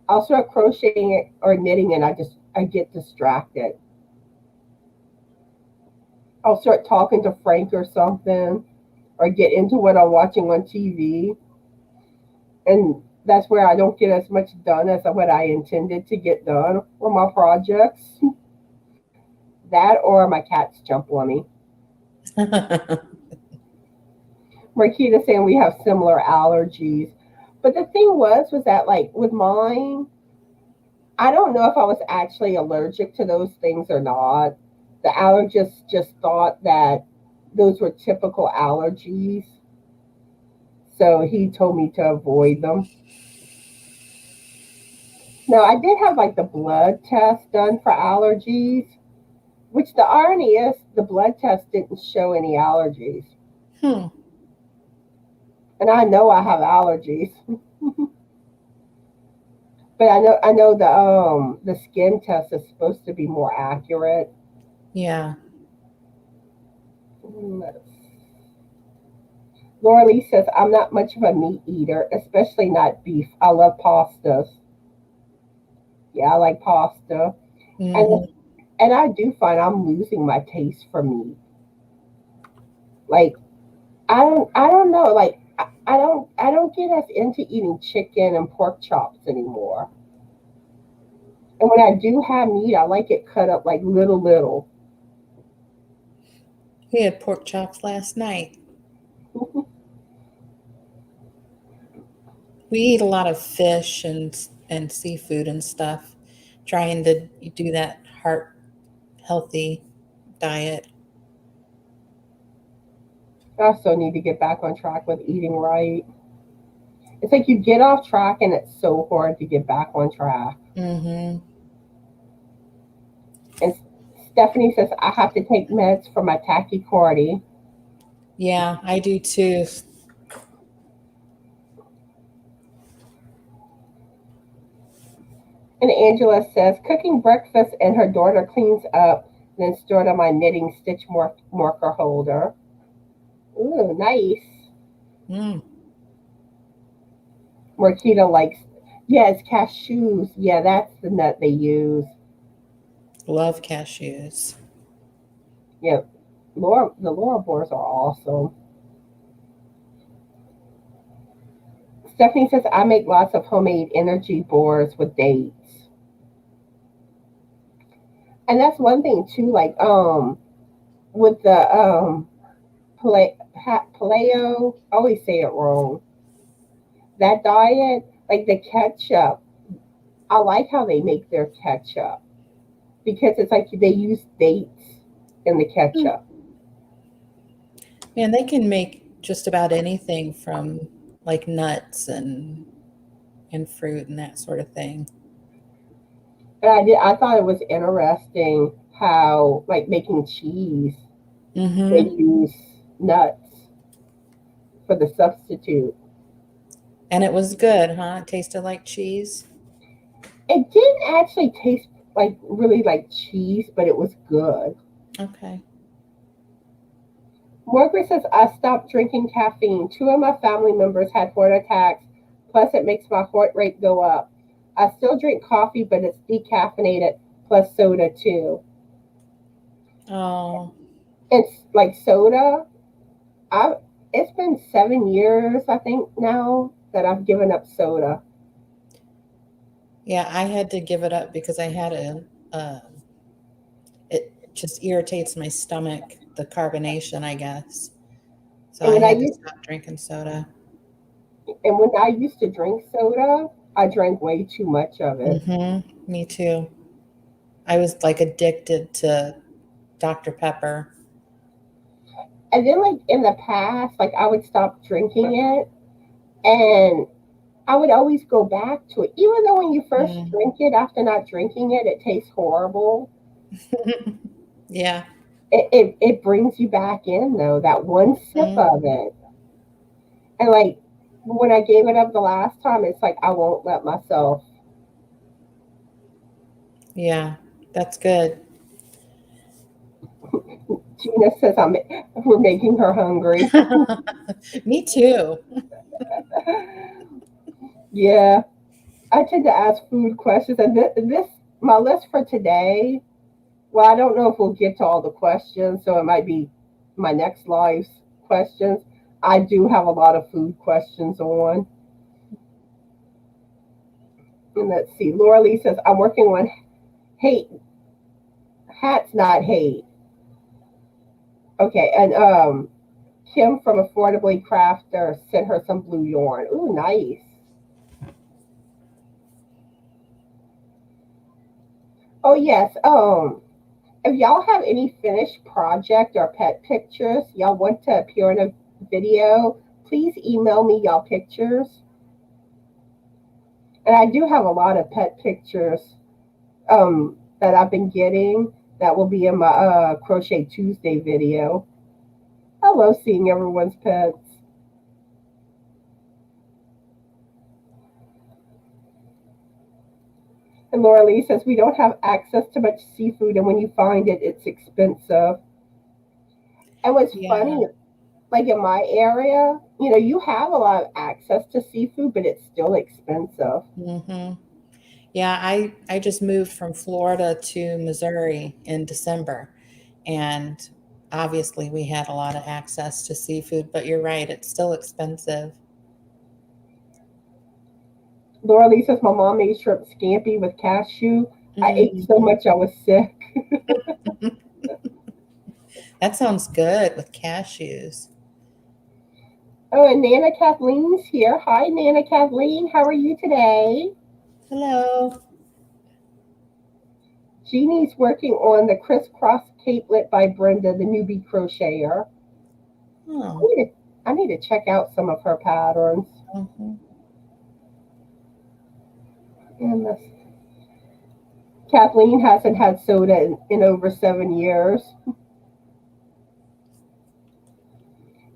I'll start crocheting or knitting and I get distracted. I'll start talking to Frank or something or get into what I'm watching on TV, and that's where I don't get as much done as what I intended to get done for my projects. That or my cats jump on me. Marquita saying we have similar allergies. But the thing was that like with mine, I don't know if I was actually allergic to those things or not. The allergist just thought that those were typical allergies. So he told me to avoid them. Now, I did have like the blood test done for allergies, which the irony is the blood test didn't show any allergies. Hmm. And I know I have allergies. But I know the skin test is supposed to be more accurate. Yeah. Laura Lee says, I'm not much of a meat eater, especially not beef. I love pastas. Yeah, I like pasta. And Hmm. and I do find I'm losing my taste for meat. Like I don't know. Like I don't get as into eating chicken and pork chops anymore. And when I do have meat, I like it cut up like little. We had pork chops last night. We eat a lot of fish and seafood and stuff, trying to do that heart healthy diet. I also need to get back on track with eating right. It's like you get off track and it's so hard to get back on track. Hmm. And Stephanie says, I have to take meds for my tachycardia. Yeah, I do too. And Angela says, cooking breakfast and her daughter cleans up, then stored on my knitting stitch marker holder. Ooh, nice. Mm, Marquita likes, yes, cashews. Yeah, that's the nut they use. love cashews. Yeah, the Laura boars are awesome. Stephanie says, I make lots of homemade energy boards with dates. And that's one thing too, like with the paleo, I always say it wrong. That diet, like the ketchup, I like how they make their ketchup because it's like they use dates in the Mm. ketchup. Man, they can make just about anything from like nuts and fruit and that sort of thing. And I thought it was interesting how like making cheese they Mm-hmm. use nuts for the substitute. And it was good, huh? It tasted like cheese. It didn't actually taste like really like cheese, but it was good. Okay. Margaret says, I stopped drinking caffeine. Two of my family members had heart attacks, plus it makes my heart rate go up. I still drink coffee, but it's decaffeinated, plus soda too. Oh, It's like soda. I It's been 7 years, I think, now that I've given up soda. yeah, I had to give it up because I had it just irritates my stomach, the carbonation, I guess. So And I when I had to used stop drinking soda. and when I used to drink soda, I drank way too much of it. Mm-hmm. Me too. I was like addicted to Dr. Pepper. And then like in the past, like I would stop drinking it and I would always go back to it. Even though when you first Mm. drink it, after not drinking it, it tastes horrible. Yeah. It brings you back in though, that one sip Mm. of it. And like when I gave it up the last time, it's like I won't let myself. Yeah. That's good. Gina says we're making her hungry. Me too. Yeah, I tend to ask food questions, and this my list for today. Well, I don't know if we'll get to all the questions, so it might be my next live's questions. I do have a lot of food questions on. And let's see. Laura Lee says, I'm working on hate. Hats, not hate. Okay. And Kim from Affordably Crafter sent her some blue yarn. Ooh, nice. Oh, yes. If y'all have any finished project or pet pictures y'all want to appear in a video, please email me y'all pictures. And I do have a lot of pet pictures that I've been getting that will be in my Crochet Tuesday video. I love seeing everyone's pets. And Laura Lee says, we don't have access to much seafood, and when you find it, it's expensive. And what's Yeah. funny, like in my area, you have a lot of access to seafood, but it's still expensive. Mm-hmm. Yeah, I just moved from Florida to Missouri in December, and obviously we had a lot of access to seafood, but you're right, it's still expensive. Laura Lee says, my mom made shrimp scampi with cashew. I ate so Mhm. much I was sick. That sounds good with cashews. Oh, and Nana Kathleen's here. Hi, Nana Kathleen. How are you today? Hello. Jeannie's working on the crisscross capelet by Brenda, the newbie crocheter. I Oh. need to, I need to check out some of her patterns. Mhm. And Kathleen hasn't had soda in over 7 years.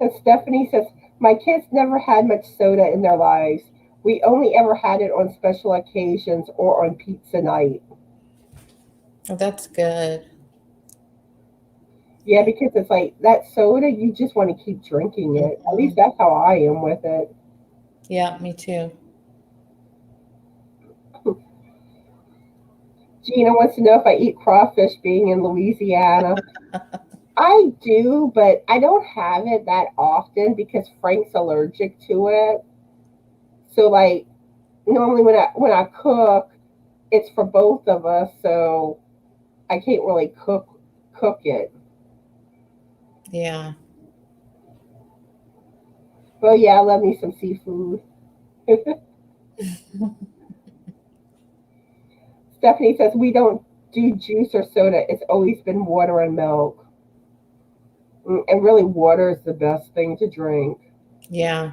And Stephanie says, my kids never had much soda in their lives. We only ever had it on special occasions or on pizza night. Oh, that's good. Yeah, because it's like that soda, you just want to keep drinking it. At least Mhm. that's how I am with it. Yeah, me too. Gina wants to know if I eat crawfish being in Louisiana. I do, but I don't have it that often because Frank's allergic to it. So like normally when I cook, it's for both of us, so I can't really cook it. Yeah. But yeah, I love me some seafood. Stephanie says we don't do juice or soda. It's always been water and milk. And really, water is the best thing to drink. Yeah.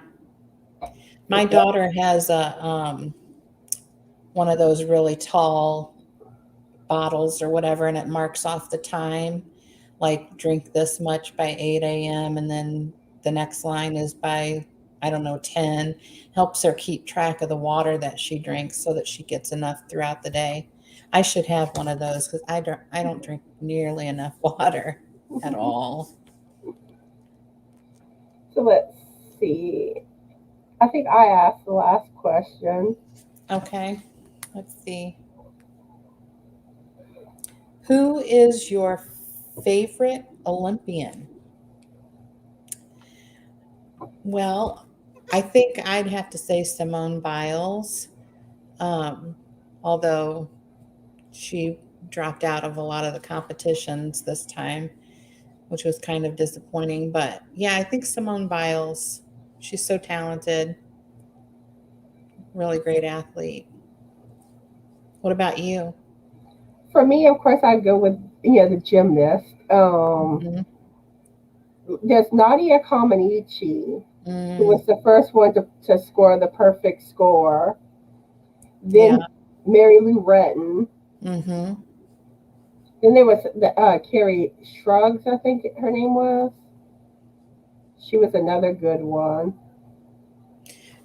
My daughter has a one of those really tall bottles or whatever, and it marks off the time, like drink this much by 8 a.m. and then the next line is by, I don't know, 10. Helps her keep track of the water that she drinks so that she gets enough throughout the day. I should have one of those because I don't drink nearly enough water at all. So let's see. I think I asked the last question. Okay, let's see. Who is your favorite Olympian? Well, I think I'd have to say Simone Biles, um, although she dropped out of a lot of the competitions this time, which was kind of disappointing. But yeah, I think Simone Biles, she's so talented, really great athlete. What about you? For me, of course, I'd go with the gymnast. Mhm. There's Nadia Comaneci, who Mm, was the first one to score the perfect score. yeah. Then Mary Lou Retton. Hmm. Then there was the Carrie Shrugs, I think her name was. She was another good one.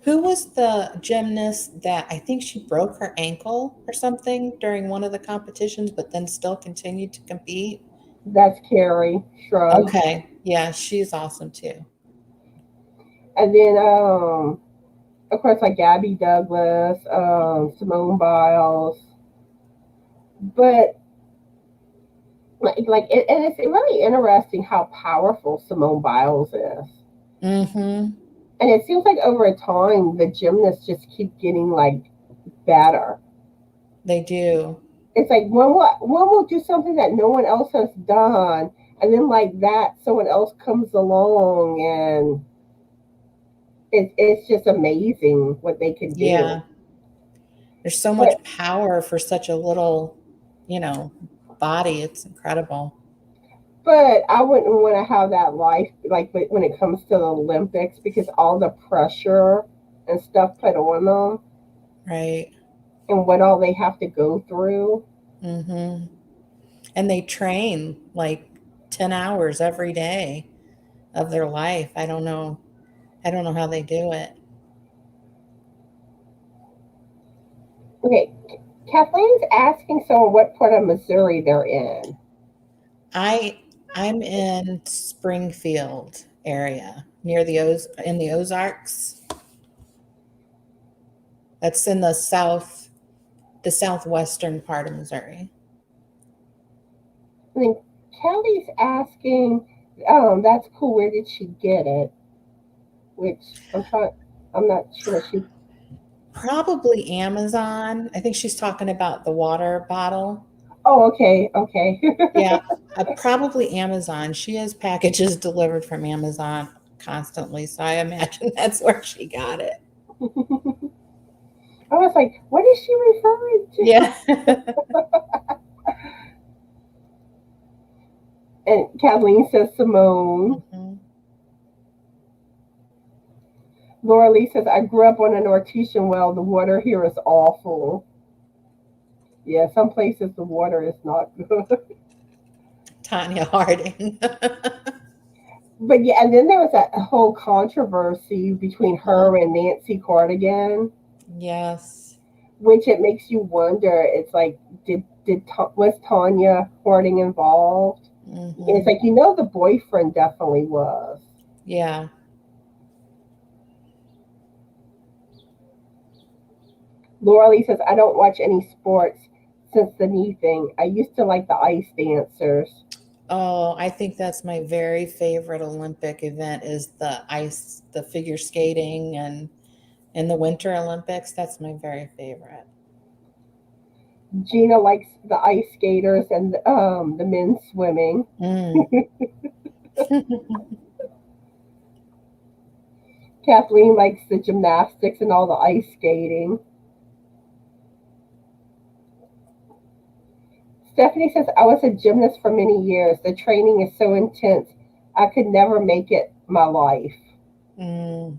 Who was the gymnast that I think she broke her ankle or something during one of the competitions, but then still continued to compete? That's Carrie Shrugs. Okay. Yeah, she's awesome too. And then, of course, like Gabby Douglas, Simone Biles. But and it's really interesting how powerful Simone Biles is. Mm-hmm. And it seems like over time, the gymnasts just keep getting like better. They do. It's like one will do something that no one else has done, and then like that, someone else comes along, and it's just amazing what they can do. Yeah. There's so much But power for such a little, you know, body. It's incredible. but I wouldn't want to have that life like when it comes to the Olympics because all the pressure and stuff put on them Right. and what all they have to go through. Mm-hmm. And they train like 10 hours every day of their life. I don't know. I don't know how they do it. Okay, Kathleen's asking someone what part of Missouri they're in. I I'm in Springfield area near in the Ozarks. That's in the southwestern part of Missouri. And then Kelly's asking, that's cool. Where did she get it? Which I'm not sure. Probably Amazon. I think she's talking about the water bottle. Oh, okay, okay. Yeah, probably Amazon. She has packages delivered from Amazon constantly, so I imagine that's where she got it. I was like, what is she referring to? Yeah. And Kathleen says Simone. Mhm. Laura Lee says, I grew up on an artesian well. The water here is awful. Yeah, some places the water is not good. Tanya Harding. But yeah, and then there was that whole controversy between her and Nancy Cardigan, Yes. which it makes you wonder. It's like, was Tanya Harding involved? And it's Hmm. like the boyfriend definitely was. Yeah. Laura Lee says, I don't watch any sports since the knee thing. I used to like the ice dancers. Oh, I think that's my very favorite Olympic event is the figure skating and in the Winter Olympics. That's my very favorite. Gina likes the ice skaters and the men's swimming. Mm. Kathleen likes the gymnastics and all the ice skating. Stephanie says, I was a gymnast for many years. The training is so intense. I could never make it my life. Mm.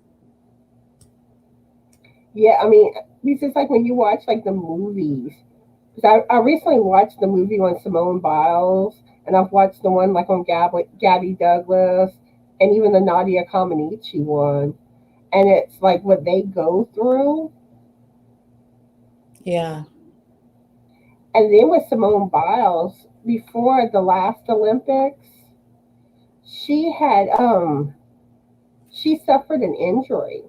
Yeah, I mean, this is like when you watch like the movies. Because I recently watched the movie on Simone Biles, and I've watched the one like on Gabby Douglas, and even the Nadia Comaneci one. And it's like what they go through. Yeah. And then with Simone Biles, before the last Olympics, she had she suffered an injury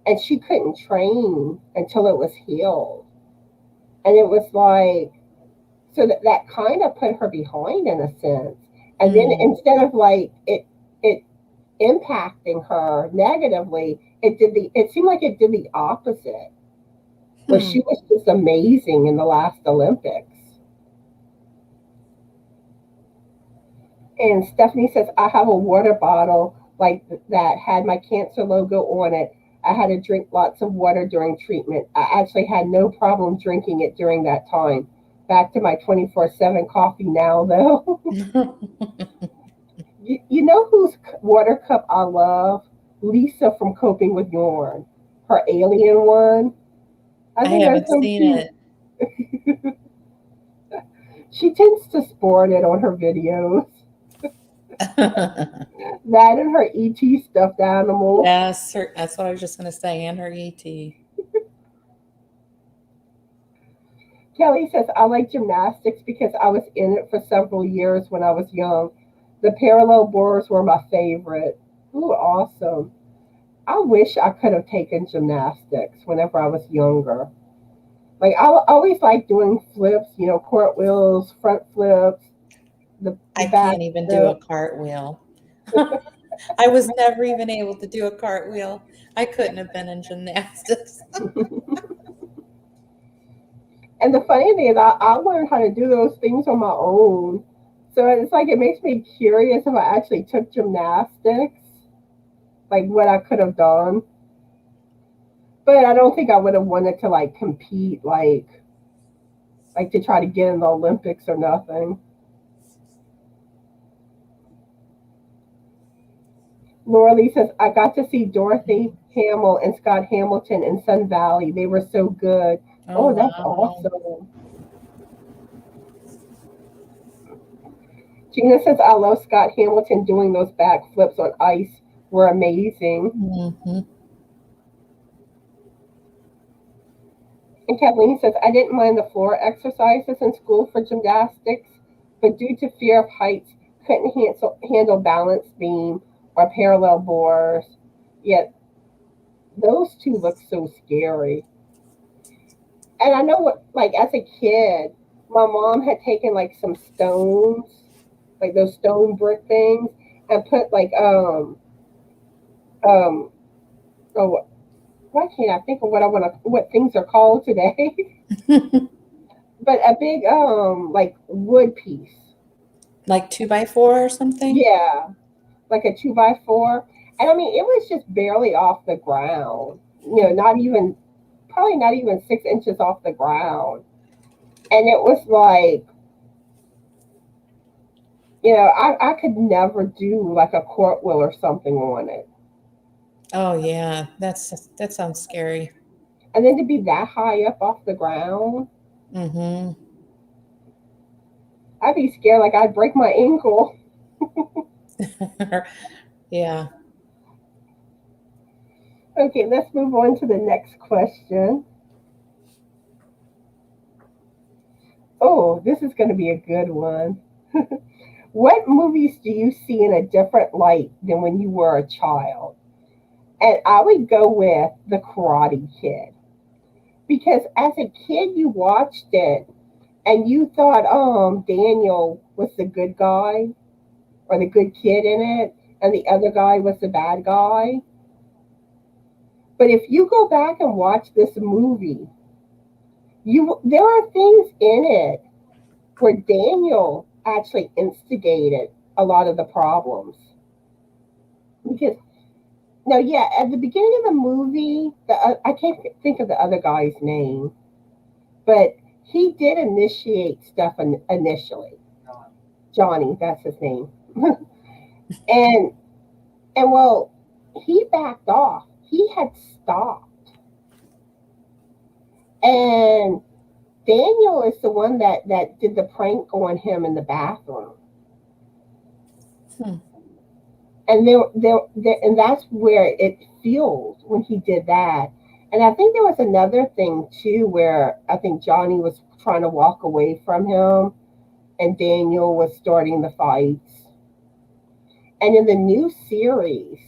and she couldn't train until it was healed. And it was like, so that kind of put her behind in a sense. And then Mm. instead of like it impacting her negatively, it seemed like it did the opposite, where Hmm. she was just amazing in the last Olympics. And Stephanie says, I have a water bottle like that had my cancer logo on it. I had to drink lots of water during treatment. I actually had no problem drinking it during that time. Back to my 24/7 coffee now, though. You know whose water cup I love? Lisa from Coping with Yarn. Her alien one. I I think that's haven't so seen cute. it. She tends to sport it on her videos. That and her ET stuffed animal. Yes, that's what I was just going to say. And her ET. Kelly says, I like gymnastics because I was in it for several years when I was young. The parallel bars were my favorite. Ooh, awesome. I wish I could have taken gymnastics whenever I was younger. Like, I always like doing flips, cartwheels, front flips, the I back can't even do a flip. cartwheel. I was never even able to do a cartwheel. I couldn't have been in gymnastics. And the funny thing is, I learned how to do those things on my own. So it's like it makes me curious if I actually took gymnastics, like what I could have done. But I don't think I would have wanted to like compete, like to try to get in the Olympics or nothing. Laura Lee says, I got to see Dorothy Hamill and Scott Hamilton in Sun Valley. They were so good. Oh, Oh, that's wow. awesome. Gina says, I love Scott Hamilton doing those backflips on ice. Were amazing. Hmm. And Kathleen says, I didn't mind the floor exercises in school for gymnastics, but due to fear of heights, couldn't handle balance beam or parallel bars. Yet those two look so scary. And I know what, like as a kid, my mom had taken like some stones, like those stone brick things, and put like um oh, why can't I think of what things are called today? But a big like wood piece. Like 2x4 or something? Yeah, like a 2x4. And I mean, it was just barely off the ground. Not even, probably not even 6 inches off the ground. And it was like, I could never do like a cartwheel or something on it. Oh, yeah. That sounds scary. And then to be that high up off the ground. Mm-hmm. I'd be scared like I'd break my ankle. Yeah. Okay, let's move on to the next question. Oh, this is going to be a good one. What movies do you see in a different light than when you were a child? And I would go with The Karate Kid. Because as a kid, you watched it and you thought, Daniel was the good guy or the good kid in it, and the other guy was the bad guy. But if you go back and watch this movie, you there are things in it where Daniel actually instigated a lot of the problems. Because no, yeah, at the beginning of the movie, I can't think of the other guy's name, but he did initiate stuff initially. Johnny, that's his name. and and well, he backed off. He had stopped, and Daniel is the one that did the prank on him in the bathroom. Hmm. And and that's where it fueled when he did that. And I think there was another thing too where I think Johnny was trying to walk away from him, and Daniel was starting the fights. And in the new series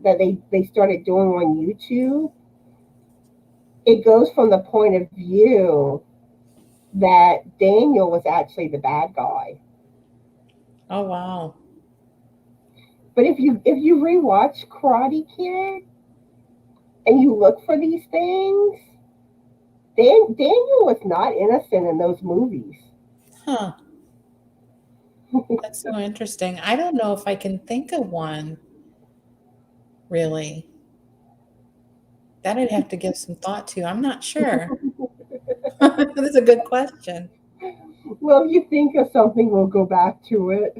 that they started doing on YouTube, it goes from the point of view that Daniel was actually the bad guy. Oh, wow. But if you rewatch Karate Kid and you look for these things, Daniel was not innocent in those movies. Huh. That's so interesting. I don't know if I can think of one, really. That I'd have to give some thought to. I'm not sure. That's a good question. Well, if you think of something, we'll go back to it.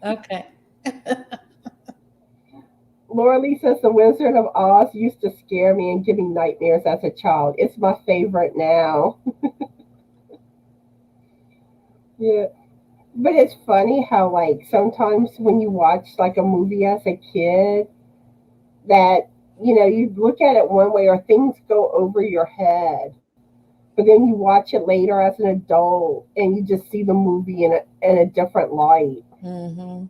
Okay. Laura Lee says The Wizard of Oz used to scare me and give me nightmares as a child. It's my favorite now. Yeah. But it's funny how like sometimes when you watch like a movie as a kid that you look at it one way or things go over your head, but then you watch it later as an adult and you just see the movie in a different light. Mm-hmm.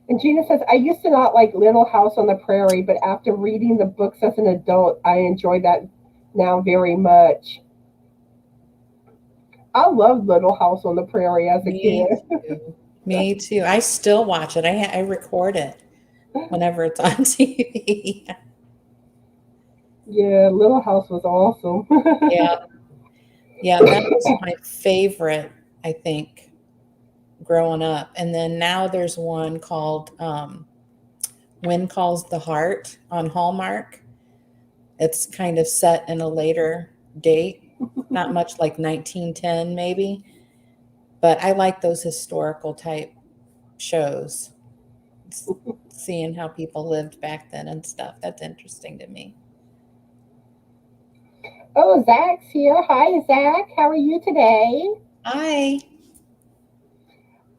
And Gina says, I used to not like Little House on the Prairie, but after reading the books as an adult, I enjoy that now very much. I loved Little House on the Prairie as a Me kid. too. Me too. I still watch it. I record it whenever it's on TV. Yeah, Little House was awesome. Yeah. Yeah, that was my favorite, I think, growing up. And then now there's one called When Calls the Heart on Hallmark. It's kind of set in a later date, not much like 1910 maybe, but I like those historical type shows. Seeing how people lived back then and stuff. That's interesting to me. Oh, Zach's here. Hi, Zach. How are you today? Hi.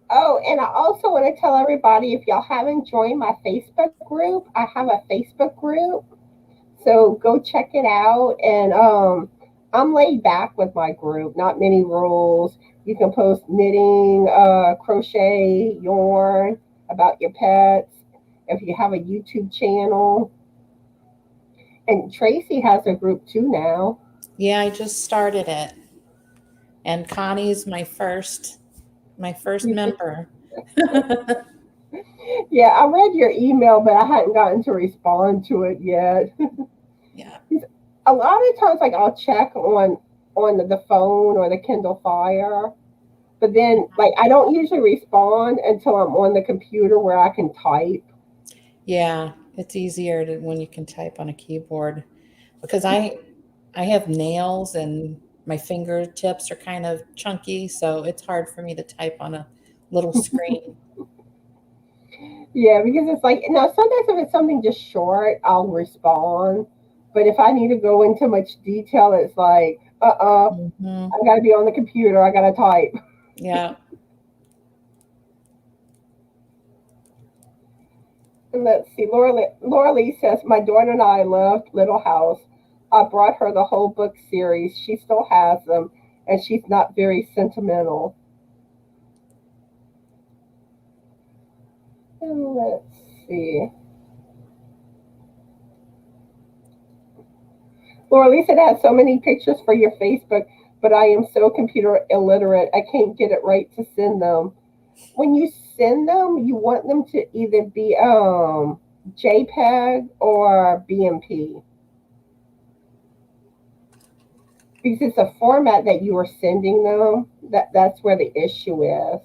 Oh, and I also want to tell everybody if y'all haven't joined my Facebook group, I have a Facebook group. So go check it out. And I'm laid back with my group, not many rules. You can post knitting, crochet, yarn about your pets. If you have a YouTube channel, and Tracie has a group too now. Yeah, I just started it. And Connie's my first member. Yeah, I read your email, but I hadn't gotten to respond to it yet. Yeah. A lot of times, like I'll check on the phone or the Kindle Fire, but then like I don't usually respond until I'm on the computer where I can type. Yeah, it's easier when you can type on a keyboard because I have nails and my fingertips are kind of chunky, so it's hard for me to type on a little screen. Yeah, because it's like now sometimes if it's something just short, I'll respond. But if I need to go into much detail, it's like, Hmm. I got to be on the computer. I got to type. Yeah. And let's see. Laura Lee says, my daughter and I loved Little House. I brought her the whole book series. She still has them, and she's not very sentimental. And let's see. Laura Lee said, I have so many pictures for your Facebook, but I am so computer illiterate. I can't get it right to send them. When you send them, you want them to either be JPEG or BMP, because it's a format that you are sending them. That's where the issue is.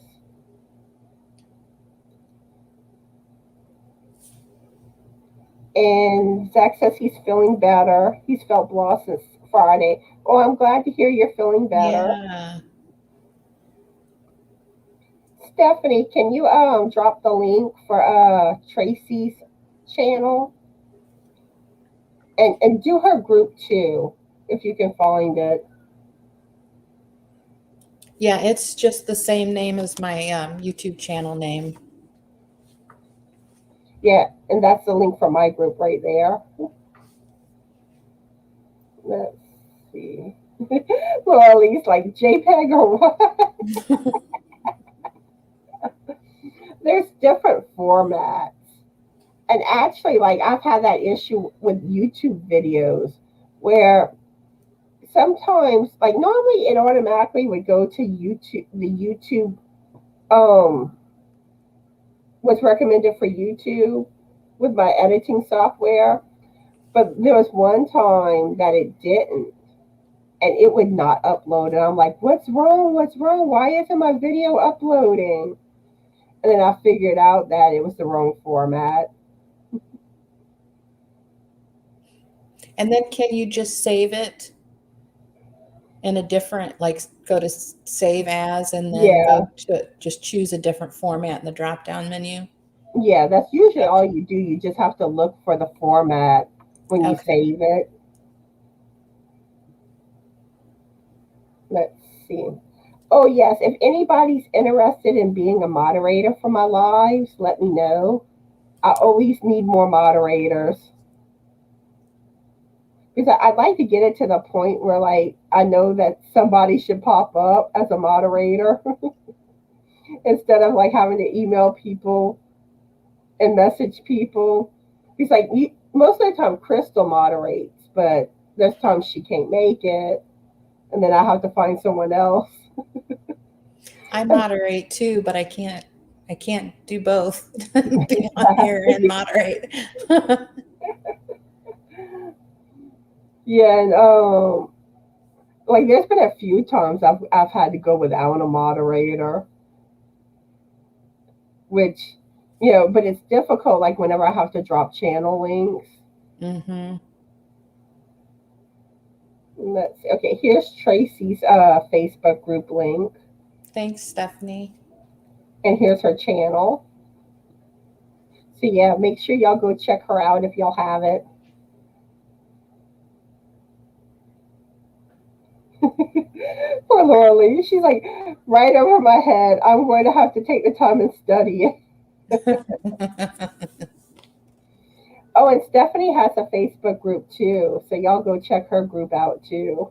And Zach says he's feeling better. He's felt lost since Friday. Oh, I'm glad to hear you're feeling better. Yeah. Stephanie, can you drop the link for Tracie's channel? And do her group too, if you can find it. Yeah, it's just the same name as my YouTube channel name. Yeah, and that's the link for my group right there. Let's see. Well, Lee's like JPEG or what? There's different formats. And actually, like I've had that issue with YouTube videos where sometimes, like normally it automatically would go to YouTube, the YouTube, um, what's recommended for YouTube with my editing software. But there was one time that it didn't, and it would not upload. And I'm like, what's wrong? What's wrong? Why isn't my video uploading? And then I figured out that it was the wrong format. And then can you just save it in a different, like go to save as and then Yeah, go to just choose a different format in the drop down menu? yeah, that's usually all Okay. you do. You just have to look for the format when you Okay. save it. Let's see. Oh, yes, if anybody's interested in being a moderator for my lives, let me know. I always need more moderators because I'd like to get it to the point where, like, I know that somebody should pop up as a moderator instead of like having to email people and message people. He's like, most of the time, Crystal moderates, but there's times she can't make it, and then I have to find someone else. I moderate too, but I can't do both. Be on here and Exactly. moderate. Yeah, and like there's been a few times I've had to go without a moderator, which but it's difficult. Like whenever I have to drop channel links. Hmm. Let's see. Okay, here's Tracie's Facebook group link, Thanks, Stephanie. and here's her channel. So yeah, make sure y'all go check her out if y'all have it. Poor Laura Lee, she's like right over my head. I'm going to have to take the time and study it. Oh, and Stephanie has a Facebook group too, so y'all go check her group out too.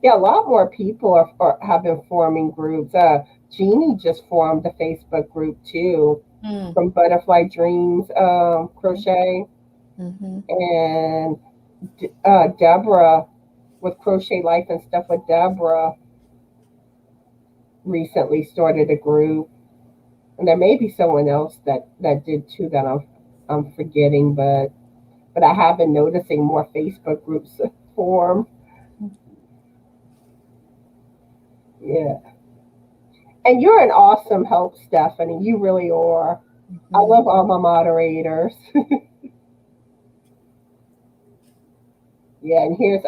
Yeah, a lot more people have been forming groups. Jeannie just formed a Facebook group too Mm. from Butterfly Dreams Crochet, Hmm. and Deborah with Crochet Life and Stuff with Deborah recently started a group. And there may be someone else that did too that I'm forgetting, but I have been noticing more Facebook groups form. Yeah. And you're an awesome help, Stephanie. You really are. I Hmm. love all my moderators. Yeah, and here's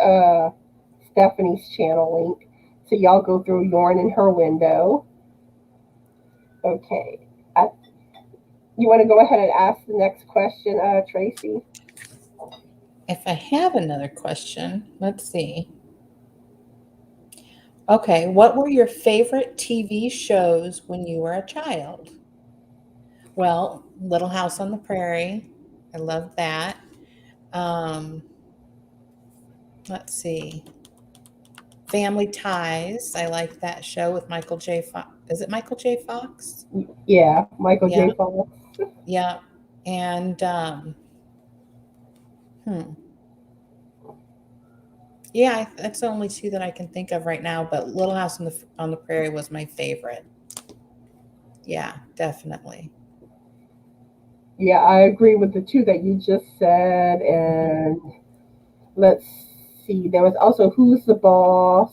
Stephanie's channel link. So y'all go through Yarn in her window. Okay. I, you want to go ahead and ask the next question, Tracie? if I have another question, let's see. Okay, what were your favorite TV shows when you were a child? Well, Little House on the Prairie. I love that. Um, let's see. Family Ties. I like that show with Michael J. Fox. Is it Michael J. Fox? Yeah, Michael Yeah, J. Fox. yeah. And hmm. Yeah, that's the only two that I can think of right now. But Little House on the Prairie was my favorite. Yeah, definitely. Yeah, I agree with the two that you just said. Mhm. And let's see, there was also Who's the Boss?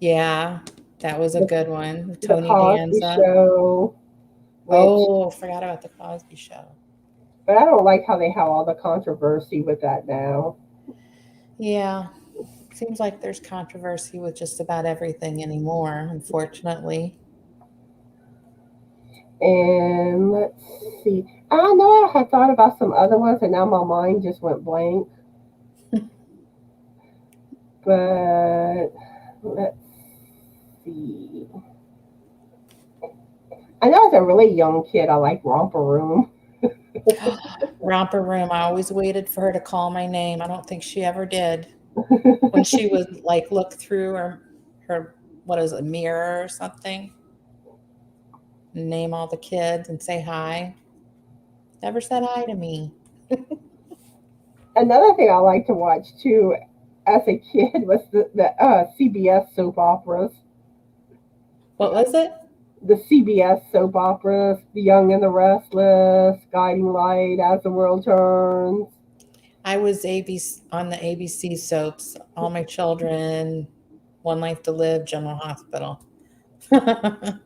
Yeah, that was a The, good one. With the Tony Cosby Danza. Show, which, Oh, forgot about the Cosby Show. but I don't like how they have all the controversy with that now. Yeah, seems like there's controversy with just about everything anymore, unfortunately. And let's see, I know I had thought about some other ones, and now my mind just went blank. But let's see. I know as a really young kid, I like Romper Room. Romper Room. I always waited for her to call my name. I don't think she ever did. When she would like look through her what is it, mirror or something, and name all the kids and say hi. Never said hi to me. Another thing I like to watch too as a kid was the CBS soap operas. What was it? The CBS soap operas, The Young and the Restless, Guiding Light, As the World Turns. I was ABC on the ABC soaps. All My Children, One Life to Live, General Hospital. But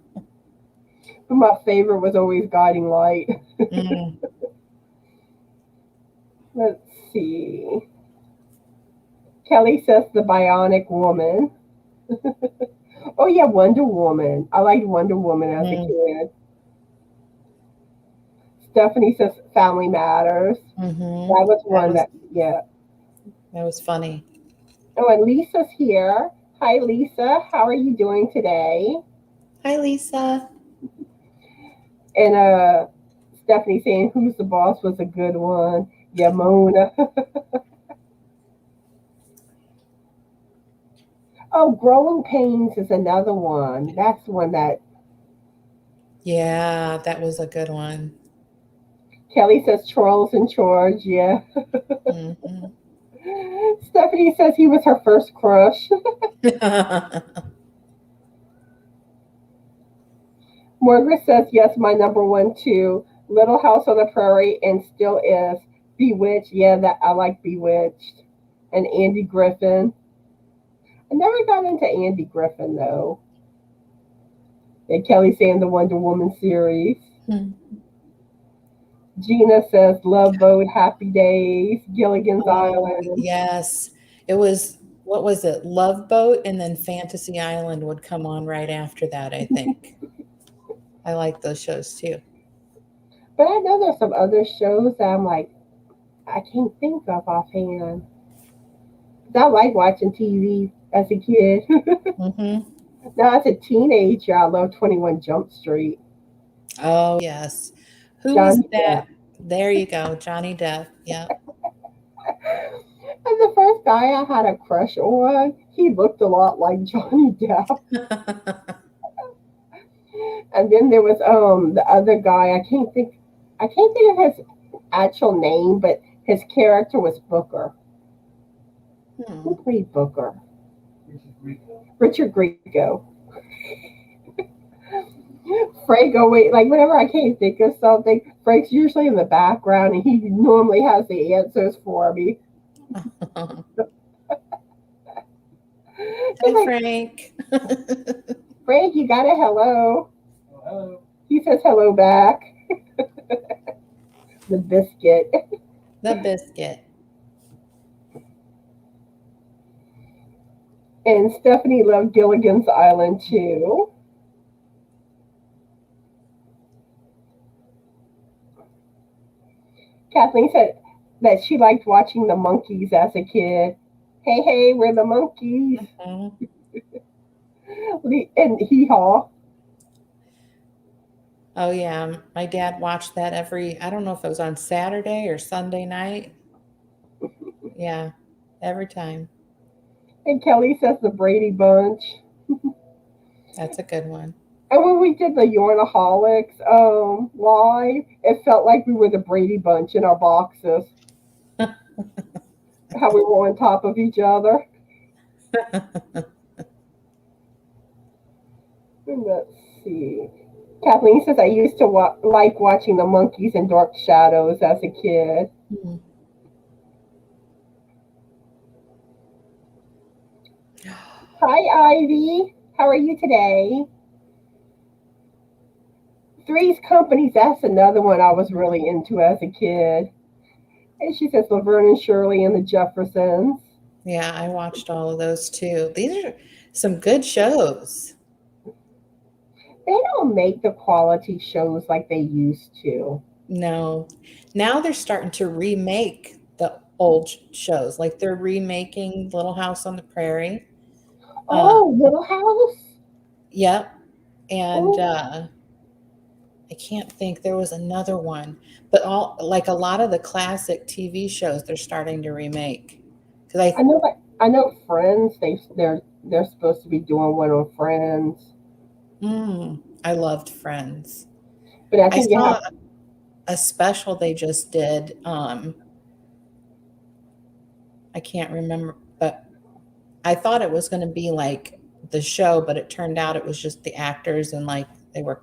my favorite was always Guiding Light. Mm, Let's see. Kelly says The Bionic Woman. Oh yeah, Wonder Woman. I liked Wonder Woman as a mm, kid. Stephanie says Family Matters. mm-hmm. That was one that, yeah. That was funny. Oh, and Lisa's here. Hi, Lisa. How are you doing today? Hi, Lisa. And Stephanie saying Who's the Boss was a good one. Yeah, Mona. Oh, Growing Pains is another one. That's one that Yeah, that was a good one. Kelly says Trolls in Charge. Yeah. Hmm. Stephanie says he was her first crush. Margaret says yes, my number one too. Little House on the Prairie and still is. Bewitched. Yeah, that I like Bewitched. And Andy Griffin. I never got into Andy Griffin though. And Kelly saying the Wonder Woman series. Gina says Love Boat, Happy Days, Gilligan's Oh, Island. yes. It was, what was it? Love Boat, and then Fantasy Island would come on right after that, I think. I like those shows too. But I know there's some other shows that I'm like, I can't think of offhand. 'Cause I like watching TV as a kid. Hmm. Now as a teenager, I love 21 Jump Street. Oh, yes. Who was Johnny Depp. that? There you go, Johnny Depp. Yep. And the first guy I had a crush on, he looked a lot like Johnny Depp. And then there was the other guy, I can't think of his actual name, but his character was Booker. Hmm. Who played Booker? Richard Grieco. Frank always, like whenever I can't think of something, Frank's usually in the background and he normally has the answers for me. Hi, It's like, Frank. Frank, you got a hello. He says hello back. The biscuit. The biscuit. And Stephanie loved Gilligan's Island too. Kathleen said that she liked watching the monkeys as a kid. Hey, hey, we're the monkeys. Mhm. And hee haw. Oh yeah, my dad watched that I don't know if it was on Saturday or Sunday night. Yeah, every time. And Kelly says the Brady Bunch. That's a good one. And when we did the Yarnaholics live, it felt like we were the Brady Bunch in our boxes. How we were on top of each other. And let's see. Kathleen says, I used to like watching the monkeys in Dark Shadows as a kid. Hmm. Hi, Ivy. How are you today? Three's Companies, that's another one I was really into as a kid. And she says Laverne and Shirley and the Jeffersons. Yeah, I watched all of those too. These are some good shows. They don't make the quality shows like they used to. No, now they're starting to remake the old shows. Like they're remaking Little House on the Prairie. Uh, Oh, Little House? yep. And Oh, I can't think there was another one, but all like a lot of the classic TV shows they're starting to remake. Because I know Friends. They're supposed to be doing one on Friends, I loved Friends. but I I think you saw have. a special they just did. I can't remember, but I thought it was going to be like the show, but it turned out it was just the actors and like they were,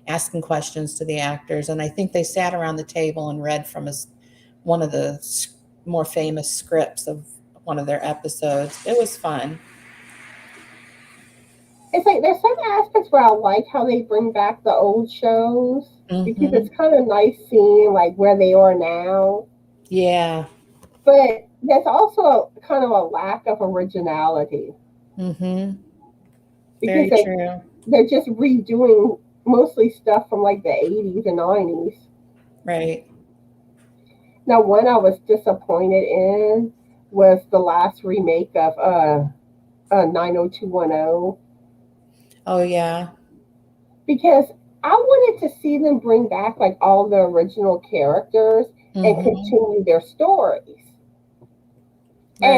asking questions to the actors. And I think they sat around the table and read from one of the more famous scripts of one of their episodes. It was fun. It's like there's some aspects where I like how they bring back the old shows because it's Hmm. kind of nice seeing like where they are now. Yeah. But there's also kind of a lack of originality Hmm. because Very true. they're just redoing mostly stuff from like the 80s and 90s. Right. Now, one I was disappointed in was the last remake of 90210 Oh, yeah. because I wanted to see them bring back like all the original characters and Hmm. continue their stories. Right.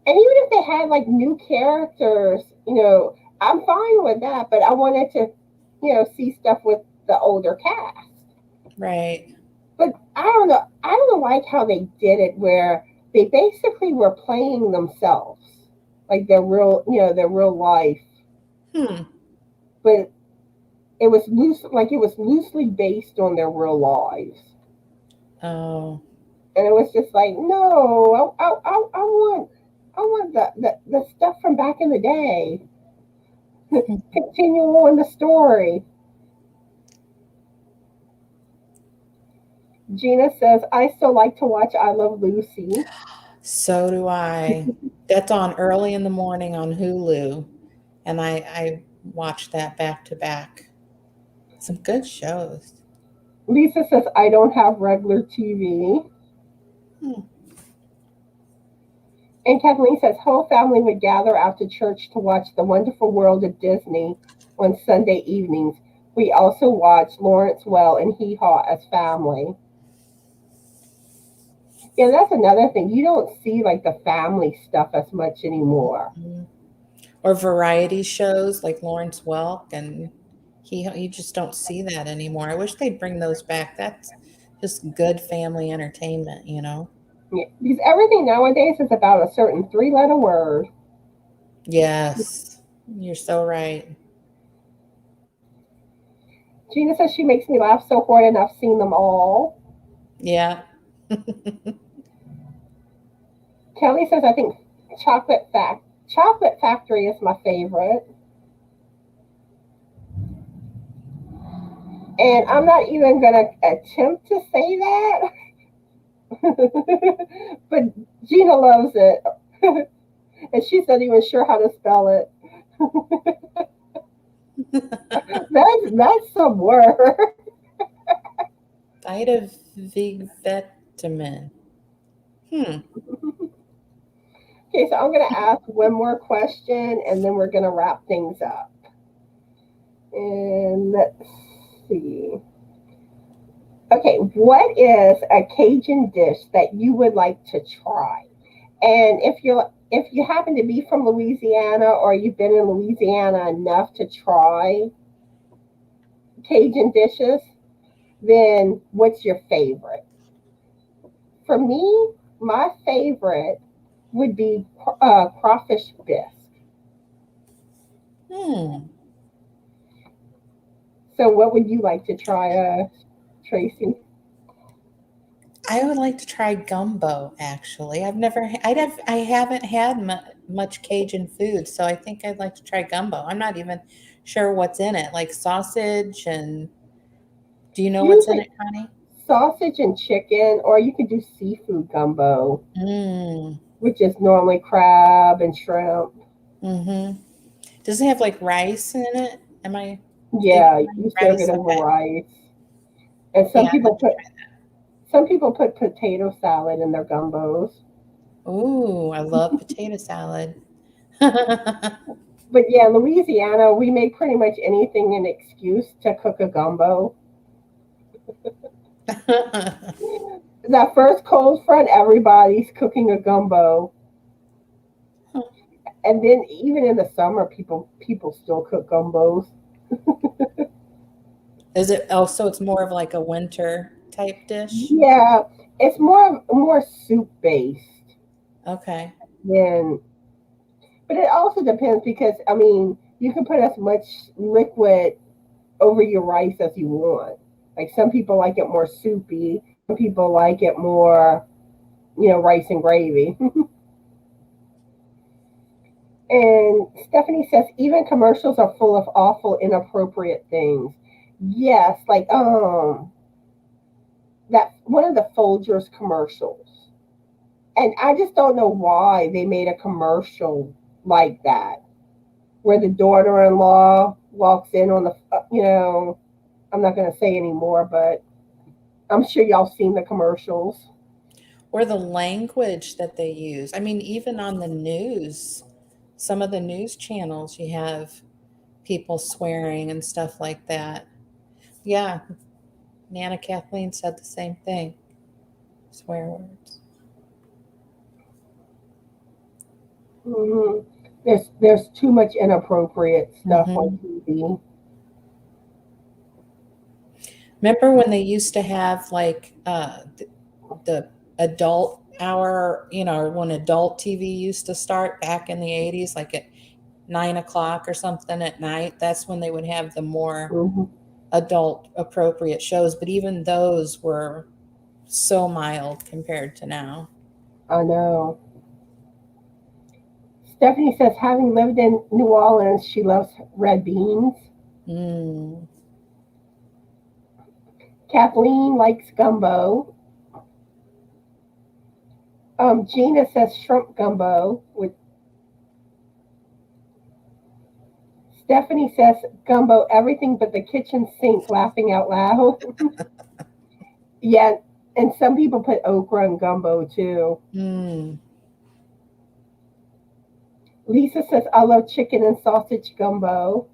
And even if they had like new characters, I'm fine with that, but I wanted to, see stuff with the older cast. Right. But I don't know. I don't like how they did it where they basically were playing themselves, like their real life, Hmm. but it was loosely based on their real lives, Oh. and it was just like, no, I want the stuff from back in the day. Continue on the story. Gina says, I still like to watch I Love Lucy. So do I. That's on early in the morning on Hulu, and I watch that back to back. Some good shows. Lisa says, I don't have regular TV. Hmm. And Kathleen says, whole family would gather after church to watch The Wonderful World of Disney on Sunday evenings. We also watch Lawrence Well and Hee Haw as family. Yeah, that's another thing. You don't see like the family stuff as much anymore. Mhm. Or variety shows like Lawrence Welk, and you just don't see that anymore. I wish they'd bring those back. That's just good family entertainment. Yeah, because everything nowadays is about a certain three-letter word. Yes, you're so right. Gina says she makes me laugh so hard and I've seen them all. Yeah. Kelly says I think Chocolate Factory is my favorite. And I'm not even gonna attempt to say that. But Gina loves it. And she's not even sure how to spell it. That's some word. Vita Vig Vet. to men. Hmm. Okay, so I'm going to ask one more question and then we're going to wrap things up. And let's see. Okay, what is a Cajun dish that you would like to try? And if you happen to be from Louisiana or you've been in Louisiana enough to try Cajun dishes, then what's your favorite? For me, my favorite would be crawfish bisque. Hmm. So, what would you like to try, Tracie? I would like to try gumbo. Actually, I haven't had much Cajun food, so I think I'd like to try gumbo. I'm not even sure what's in it, like sausage and. Do you know what's in Usually it, Connie? sausage and chicken, or you could do seafood gumbo, Mm. which is normally crab and shrimp. Mm-hmm. Does it have like rice in it? Am I thinking Yeah, you right? serve it Rice? over Okay. rice, and Yeah, I'd love to some people put potato salad in their gumbos. try. Ooh, I love potato salad. But yeah, Louisiana, we make pretty much anything an excuse to cook a gumbo. That first cold front, everybody's cooking a gumbo, and then even in the summer, people still cook gumbos. Is it also it's more of like a winter type dish? Yeah, it's more soup based Okay. than, but it also depends because I mean you can put as much liquid over your rice as you want. Like some people like it more soupy, some people like it more, rice and gravy. And Stephanie says even commercials are full of awful, inappropriate things. Yes, like that one of the Folgers commercials, and I just don't know why they made a commercial like that, where the daughter-in-law walks in on the. I'm not going to say anymore, but I'm sure y'all seen the commercials. Or the language that they use. I mean, even on the news, some of the news channels, you have people swearing and stuff like that. Yeah, Nana Kathleen said the same thing. Swear words. Hmm. There's too much inappropriate stuff on Hmm. TV. Remember when they used to have like the adult hour, or when adult TV used to start back in the 80s, like at 9 o'clock or something at night? That's when they would have the more Hmm. adult appropriate shows, but even those were so mild compared to now. I know. Stephanie says, having lived in New Orleans, she loves red beans. Mm. Kathleen likes gumbo. Gina says shrimp gumbo. With Stephanie says gumbo, everything but the kitchen sink, laughing out loud. Yeah, and some people put okra in gumbo too. Mm. Lisa says, I love chicken and sausage gumbo.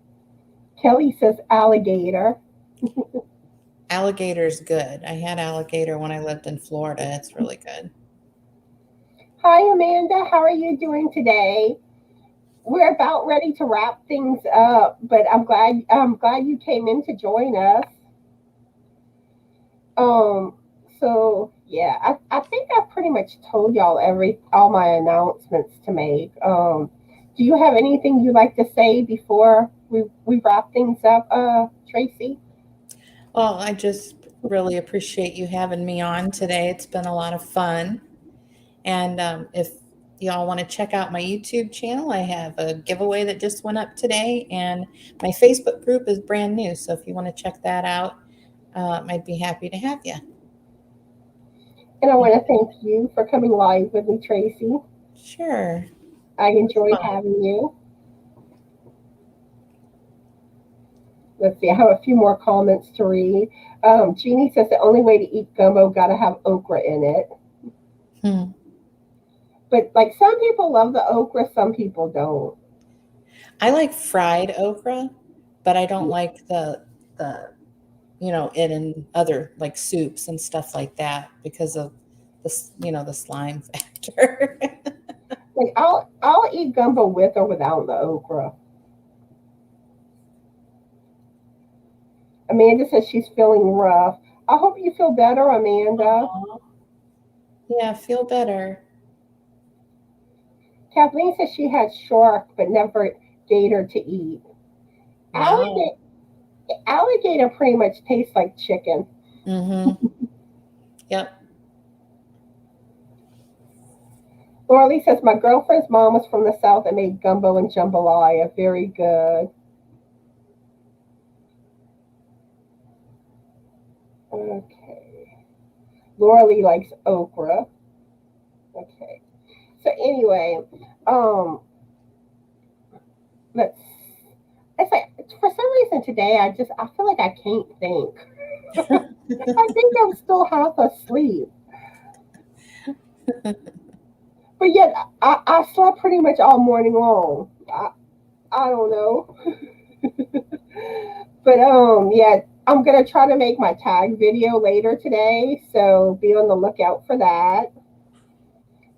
Kelly says alligator. Alligator's good. I had alligator when I lived in Florida. It's really good. Hi Amanda, how are you doing today? We're about ready to wrap things up, but I'm glad you came in to join us. Um, so yeah, I think I pretty much told y'all all my announcements to make. Do you have anything you'd like to say before we wrap things up, Tracie? Well, I just really appreciate you having me on today. It's been a lot of fun. And if y'all want to check out my YouTube channel, I have a giveaway that just went up today, and my Facebook group is brand new. So if you want to check that out, I'd be happy to have you. And I want to thank you for coming live with me, Tracie. Sure. I It was enjoyed fun. having you. Let's see, I have a few more comments to read. Jeannie says the only way to eat gumbo gotta have okra in it. Hmm. But like some people love the okra, some people don't. I like fried okra, but I don't like the it in other like soups and stuff like that because of the slime factor. Like I'll eat gumbo with or without the okra. Amanda says she's feeling rough. I hope you feel better, Amanda. Aw. Yeah, feel better. Kathleen says she had shark but never gator to eat. No. Alligator, alligator pretty much tastes like chicken. Mm-hmm. Yep. Laura Lee says my girlfriend's mom was from the south and made gumbo and jambalaya. Very good. Okay. Laura Lee likes okra. Okay. So anyway, um, let's. It's like for some reason today I feel like I can't think. I think I'm still half asleep. But yet I slept pretty much all morning long. I don't know. But yeah, I'm gonna try to make my tag video later today, so be on the lookout for that.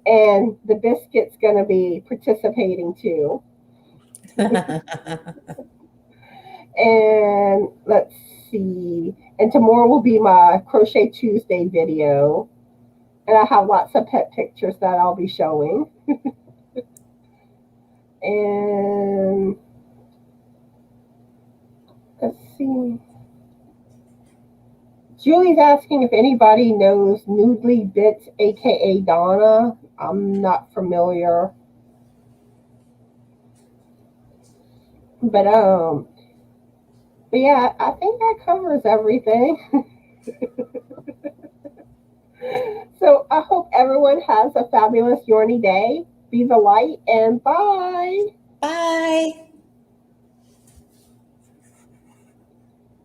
And the biscuit's gonna be participating too. And let's see. And tomorrow will be my Crochet Tuesday video. And I have lots of pet pictures that I'll be showing. And let's see. Julie's asking if anybody knows Noodly Bits, aka Donna. I'm not familiar. But but yeah, I think that covers everything. So I hope everyone has a fabulous Yorny day. Be the light and bye. Bye.